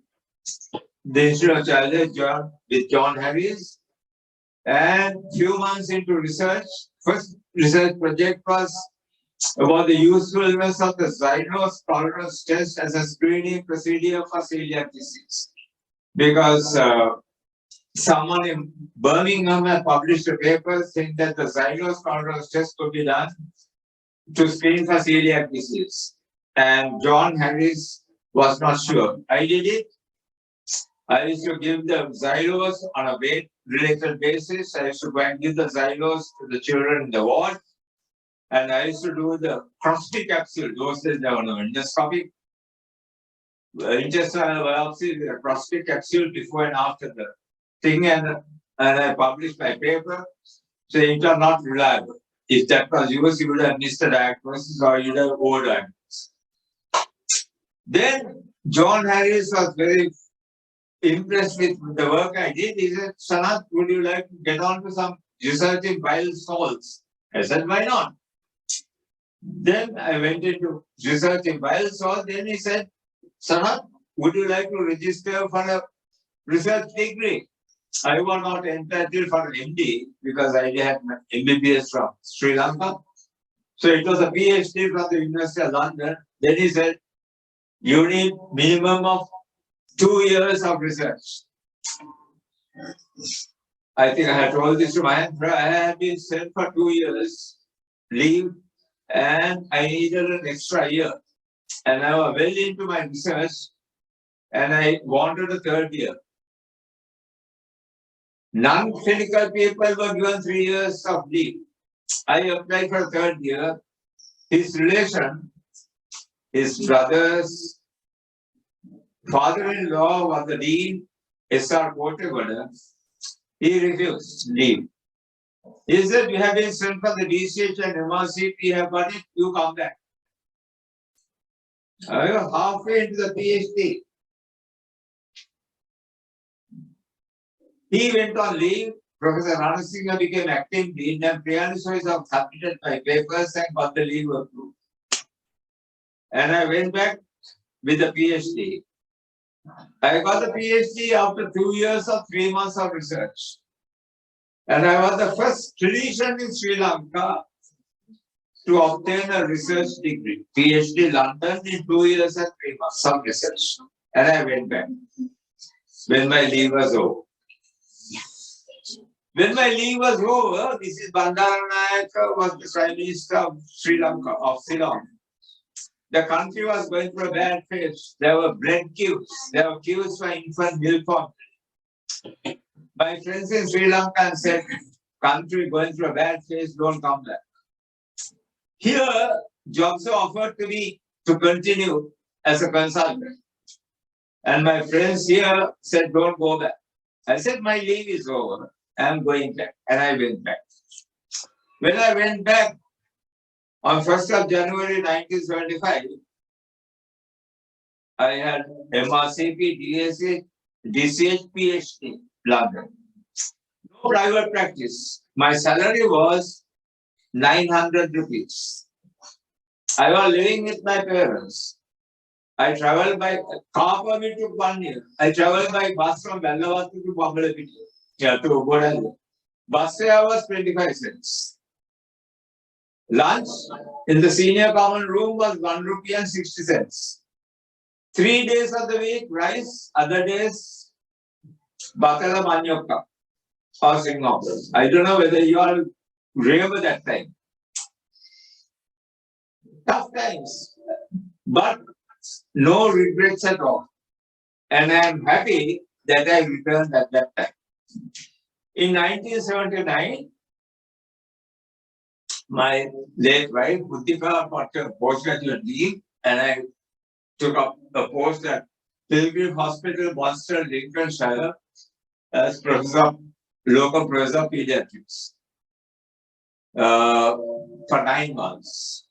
the Institute of Child Health with John Harris. And few months into research, first research project was about the usefulness of the Zydros tolerance test as a screening procedure for celiac disease. Because someone in Birmingham had published a paper saying that the Zydros tolerance test could be done to screen for celiac disease. And John Harris was not sure. I did it. I used to give the Zydros on a related basis. I used to go and give the xylose to the children in the ward. And I used to do the crusty capsule. Those days there were no endoscopic. Intestinal biopsy, the crusty capsule before and after the thing. And I published my paper saying it are not reliable. If that was yours, you would have missed the diagnosis or you would have over-diagnosed. Then John Harris was very impressed with the work I did. He said, Sanath, would you like to get on to some research in bile salts? I said, why not? Then I went into research in bile salts. Then he said, Sanath, would you like to register for a research degree? I was not entitled for an MD because I had my MBBS from Sri Lanka. So it was a PhD from the University of London. Then he said, you need minimum of 2 years of research. I think I had told this to my friend. I had been sent for 2 years leave and I needed an extra year. And I was well into my research and I wanted a 3rd year. Non-clinical people were given 3 years of leave. I applied for a 3rd year. His relation, his brother's father-in-law was the dean, S.R. Portegoda. He refused leave. He said, we have been sent for the DCH and MRC, we have got it, you come back. I was halfway into the PhD. He went on leave. Professor Ranasinghe became acting dean and Priyaniswais have submitted my papers and got the leave approved. And I went back with the PhD. I got the PhD after 2 years or 3 months of research. And I was the first clinician in Sri Lanka to obtain a research degree. PhD London in 2 years and 3 months of research. And I went back when my leave was over. When my leave was over, this is Bandaranaike was the Prime Minister of Sri Lanka, of Ceylon. The country was going through a bad phase. There were bread queues. There were queues for infant milk formula. My friends in Sri Lanka said, country going through a bad phase, don't come back. Here, jobs are offered to me to continue as a consultant. And my friends here said, don't go back. I said, my leave is over. I'm going back. And I went back. When I went back on 1st of January 1975, I had MRCP, DCH, PhD, London. No private practice. My salary was 900 rupees. I was living with my parents. I traveled by car permit took 1 year. I traveled by bus from Bellavatu to Bambalapitiya. Yeah, to Bodal. Bus fare was 25 cents. Lunch in the senior common room was 1 rupee and 60 cents. 3 days of the week, rice, other days, Bakala Manyoka or Singapore. I don't know whether you all remember that time. Tough times, but no regrets at all. And I am happy that I returned at that time. In 1979, my late wife, Buddhika, got a postgraduate leave, and I took up a post at Pilgrim Hospital, Monster, Lincolnshire, as local professor of pediatrics for 9 months.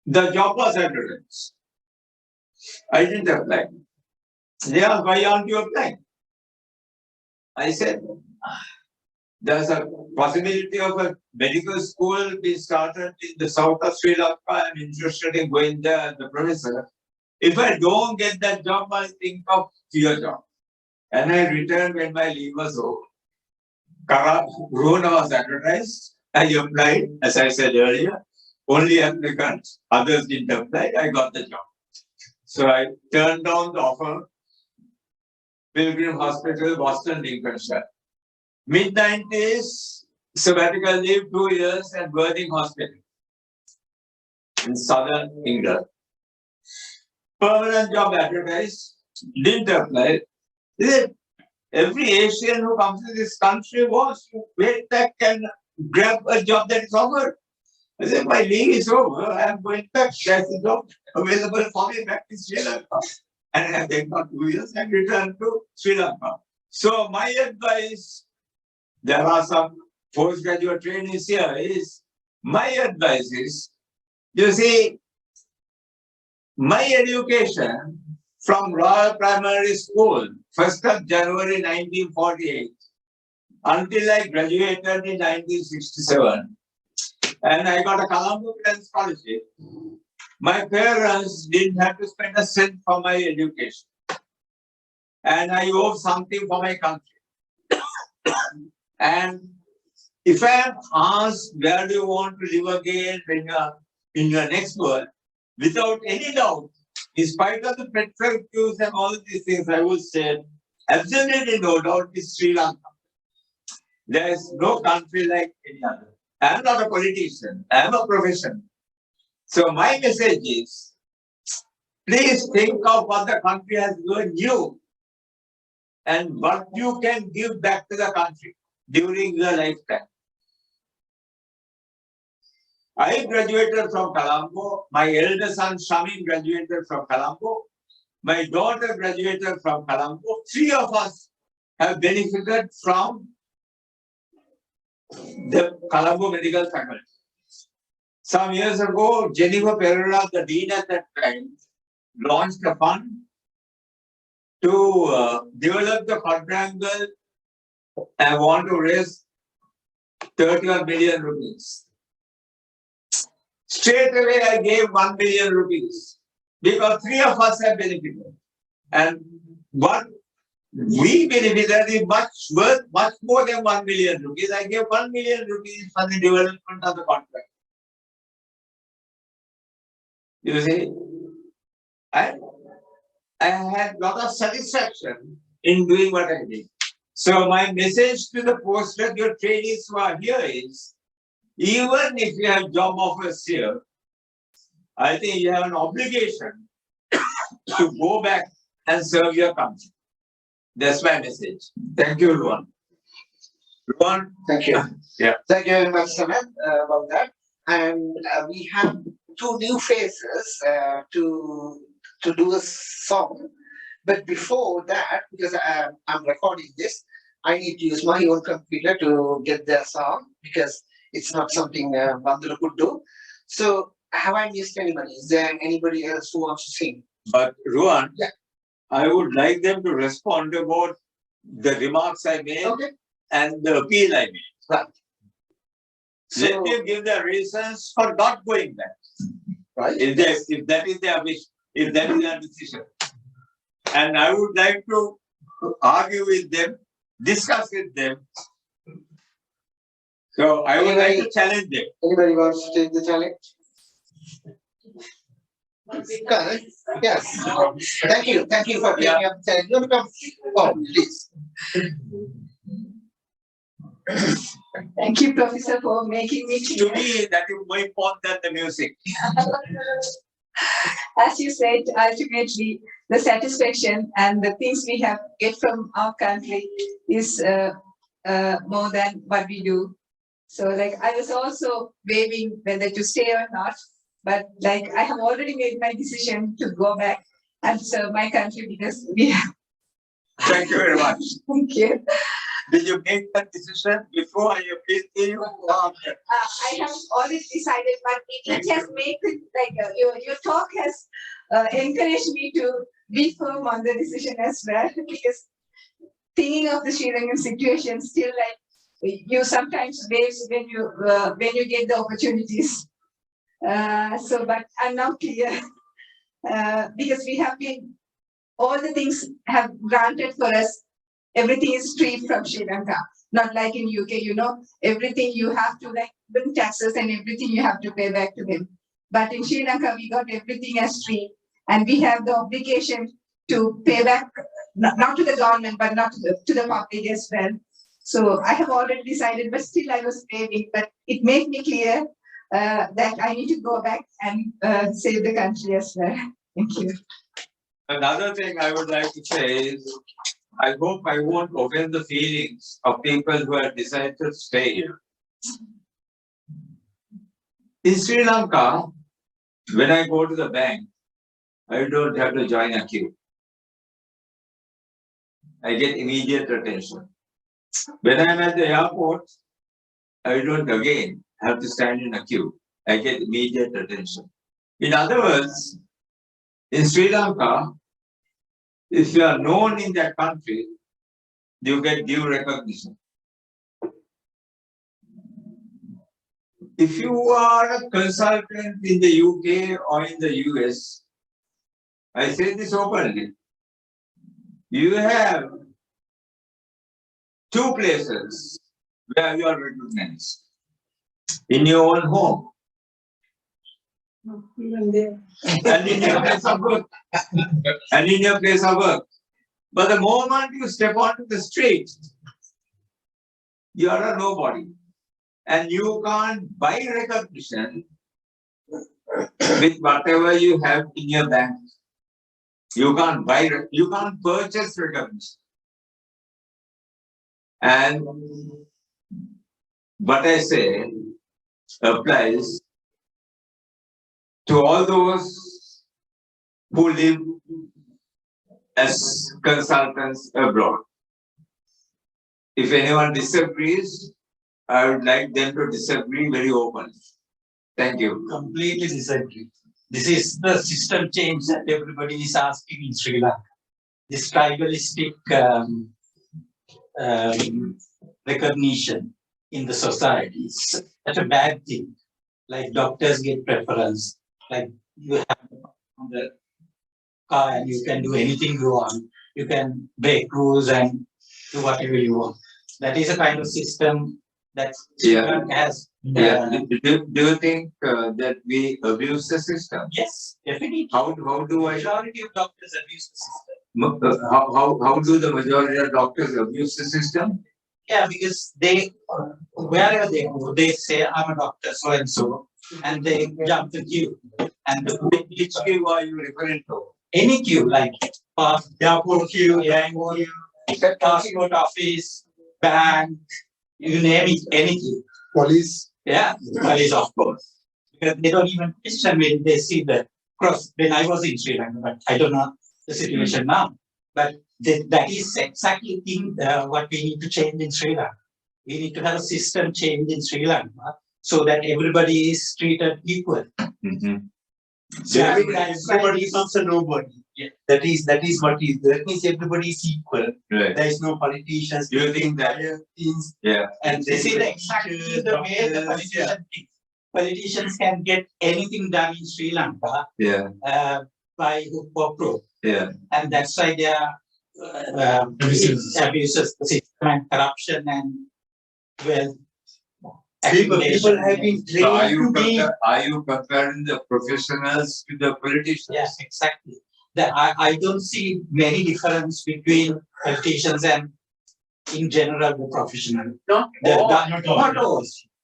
The job was advertised. I didn't apply. They asked, why aren't you applying? I said, there's a possibility of a medical school being started in the south of Sri Lanka. I'm interested in going there as a professor. If I don't get that job, I'll think of your job. And I returned when my leave was over. Corona was advertised. I applied, as I said earlier. Only applicants, others didn't apply. I got the job. So I turned down the offer. Pilgrim Hospital, Boston, Lincolnshire. Mid-90s, sabbatical leave, 2 years at Worthing Hospital in southern England. Permanent job advertised, didn't apply. Every Asian who comes to this country wants to wait back and grab a job that is offered. I said, my leave is over. I am going back. There's a job available for me back in Sri Lanka. And I have then got 2 years and returned to Sri Lanka. So my advice, there are some postgraduate trainees here, my advice is, you see, my education from Royal Primary School, 1st of January 1948, until I graduated in 1967, and I got a Colombo scholarship, my parents didn't have to spend a cent for my education. And I owe something for my country. And if I am asked, where do you want to live again when you are in your next world, without any doubt, in spite of the perspectives and all of these things, I would say, absolutely no doubt, is Sri Lanka. There is no country like any other. I am not a politician, I am a professional. So my message is, please think of what the country has given you and what you can give back to the country during your lifetime. I graduated from Colombo. My elder son Shamin graduated from Colombo. My daughter graduated from Colombo. 3 of us have benefited from the Colombo Medical Faculty. Some years ago, Jennifer Pereira, the dean at that time, launched a fund to develop the quadrangle and want to raise 31 million rupees. Straight away, I gave 1 million rupees because 3 of us have benefited. And what we benefited is worth much more than 1 million rupees. I gave 1 million rupees for the development of the contract. You see, I had a lot of satisfaction in doing what I did. So my message to the postgraduate trainees who are here is, even if you have job offers here, I think you have an obligation to go back and serve your country. That's my message. Thank you, Ruan. Ruan? Thank you. Yeah. Thank you very much, Samad, about that. And we have 2 new faces to do a song. But before that, because I'm recording this, I need to use my own computer to get their song because it's not something Bandura could do. So have I missed anybody? Is there anybody else who wants to sing? But Ruan, Yeah. I would like them to respond about the remarks I made and the appeal I made. Right. Let So, them give their reasons for not going back. right. If that is their wish, if that is their decision. And I would like to argue with them, discuss with them. So I would like to challenge them. Anybody wants to take the challenge? Correct. Yes. Thank you. Thank you for taking up the challenge. You want to come forward, please. Thank you, Professor, for making me To clear. me, that is more important than the music. As you said, ultimately, the satisfaction and the things we have get from our country is more than what we do. So, like, I was also waving whether to stay or not, but like, I have already made my decision to go back and serve my country because we have. Thank you very much. Thank you. Did you make that decision before I appealed to you? I have already decided, but it has made it like your talk has encouraged me to be firm on the decision as well. Because thinking of the Sri Lankan situation, still like you sometimes waves when you get the opportunities. So, but I'm now clear because we have been all the things have granted for us. Everything is free from Sri Lanka, not like in UK, you know, everything you have to like bring taxes and everything you have to pay back to them. But in Sri Lanka, we got everything as free and we have the obligation to pay back, not to the government, but not to the public as well. So I have already decided, but still I was waiting, but it made me clear that I need to go back and save the country as well. Thank you. Another thing I would like to say is, I hope I won't offend the feelings of people who have decided to stay here. In Sri Lanka, when I go to the bank, I don't have to join a queue. I get immediate attention. When I'm at the airport, I don't again have to stand in a queue. I get immediate attention. In other words, in Sri Lanka, if you are known in that country, you get due recognition. If you are a consultant in the UK or in the US, I say this openly, you have two places where you are recognized. In your own home. And in your place of work. And in your place of work. But the moment you step onto the street, you are a nobody. And you can't buy recognition with whatever you have in your bank. You can't buy, you can't purchase recognition. And what I say applies to all those who live as consultants abroad. If anyone disagrees, I would like them to disagree very openly. Thank you. Completely disagree. This is the system change that everybody is asking in Sri Lanka. This tribalistic recognition in the society is such a bad thing. Like doctors get preference, like you have on the car and you can do anything you want. You can break rules and do whatever you want. That is a kind of system that has. Do you think that we abuse the system? Yes, definitely. How do I? Majority of doctors abuse the system. How do the majority of doctors abuse the system? Yeah, because they, wherever they go, they say, I'm a doctor, so and so, and they jump the queue. And Which queue are you referring to? any queue, like airport queue, bank queue, passport office, bank, you name it, any queue. Police. Yeah, police, of course. Because they don't even question when they see the cross. When I was in Sri Lanka, but I don't know the situation now. But that is exactly what we need to change in Sri Lanka. We need to have a system change in Sri Lanka so that everybody is treated equal. So everybody becomes a nobody. Yeah. That is what is. That means everybody is equal. Right. There is no politicians. Do you think that? Things. Yeah. And this is exactly the way the politicians think. Politicians can get anything done in Sri Lanka by hook or crook. Yeah. And that's why they are abuses the system and corruption and People have been trained So are you comparing the professionals to the politicians? Yes, exactly. I don't see many difference between politicians and in general the professional. Not all.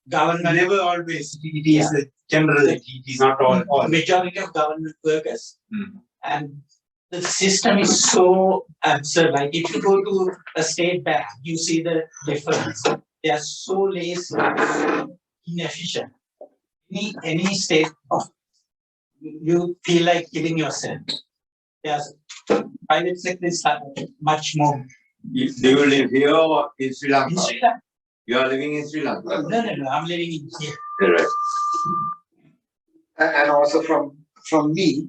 Government Never always. It is a general. It is not all. Majority of government workers. And the system is so absurd. Like if you go to a state bank, you see the difference. They are so lazy, so inefficient. Any state, you feel like killing yourself. Yes, private sector is much more. Do you live here or in Sri Lanka? In Sri Lanka? You are living in Sri Lanka? No, I'm living in here. Right. And also from me,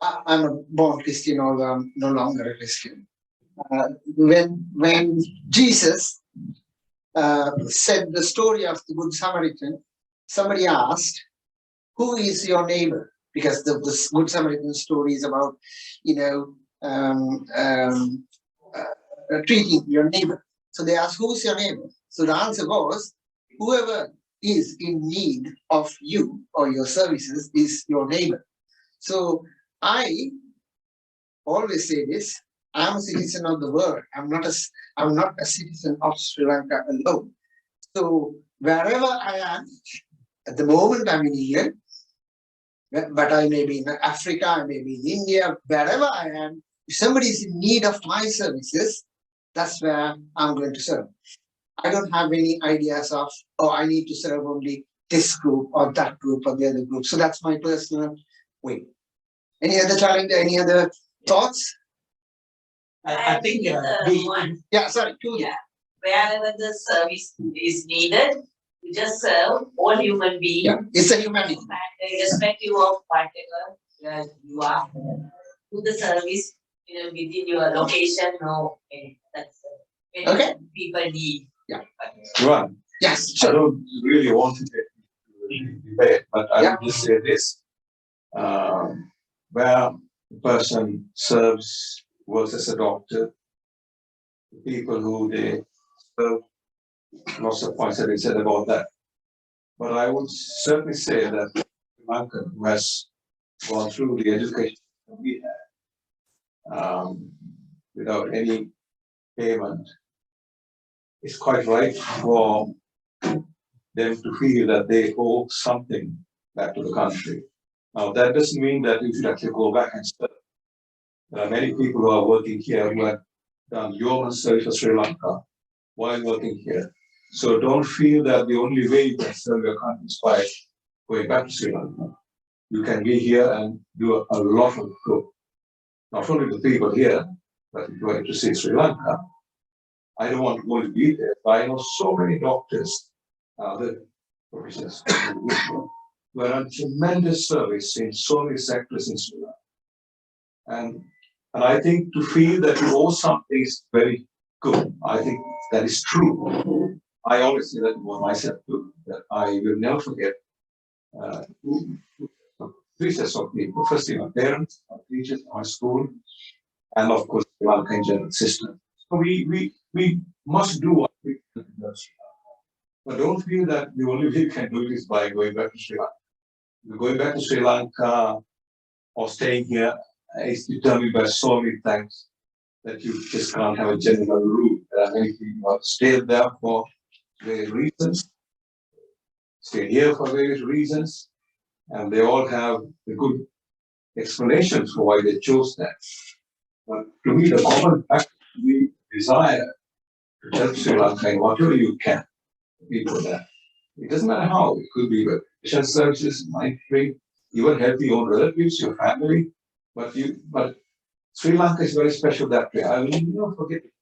I'm a born Christian, although I'm no longer a Christian. When Jesus said the story of the Good Samaritan, somebody asked, "Who is your neighbor?" Because the Good Samaritan story is about, treating your neighbor. So they asked, "Who's your neighbor?" So the answer was, "Whoever is in need of you or your services is your neighbor." So I always say this: I'm a citizen of the world. I'm not a citizen of Sri Lanka alone. So wherever I am, at the moment I'm in England, but I may be in Africa, I may be in India, wherever I am. If somebody is in need of my services, that's where I'm going to serve. I don't have any ideas of, oh, I need to serve only this group or that group or the other group. So that's my personal way. Any other challenge? Any other thoughts? I think Yeah, sorry. Yeah. Wherever the service is needed, you just serve all human beings. Yeah, it's a humanity. And irrespective of whatever you are, do the service within your location. No, that's Okay. people need. Yeah. Right. Yes, I sure. don't really want to get into the debate, but I will just say this. Where a person serves, works as a doctor, the people who they serve, lots of points have been said about that. But I would certainly say that Michael, who has gone through the education that we had, without any payment, it's quite right for them to feel that they owe something back to the country. Now, that doesn't mean that you should actually go back and serve. There are many people who are working here who have done yeoman service for Sri Lanka while working here. So don't feel that the only way you can serve your country is by going back to Sri Lanka. You can be here and do a lot of good. Not only the people here, but if you are to see Sri Lanka, I don't want to go to be there, but I know so many doctors, other professors, who are on tremendous service in so many sectors in Sri Lanka. And I think to feel that you owe something is very good. I think that is true. I always say that about myself too, that I will never forget three sets of people. Firstly, my parents, my teachers, my school, and of course, the Lanka in general system. So we must do what we can do. But don't feel that the only way you can do it is by going back to Sri Lanka. Going back to Sri Lanka or staying here is determined by so many things that you just can't have a general rule. There are many people who have stayed there for various reasons, stayed here for various reasons, and they all have a good explanations for why they chose that. But to me, the common fact, we desire to help Sri Lanka in whatever you can, people there. It doesn't matter how, it could be education services, monetary, even help your own relatives, your family. But Sri Lanka is very special that way. I will never forget it.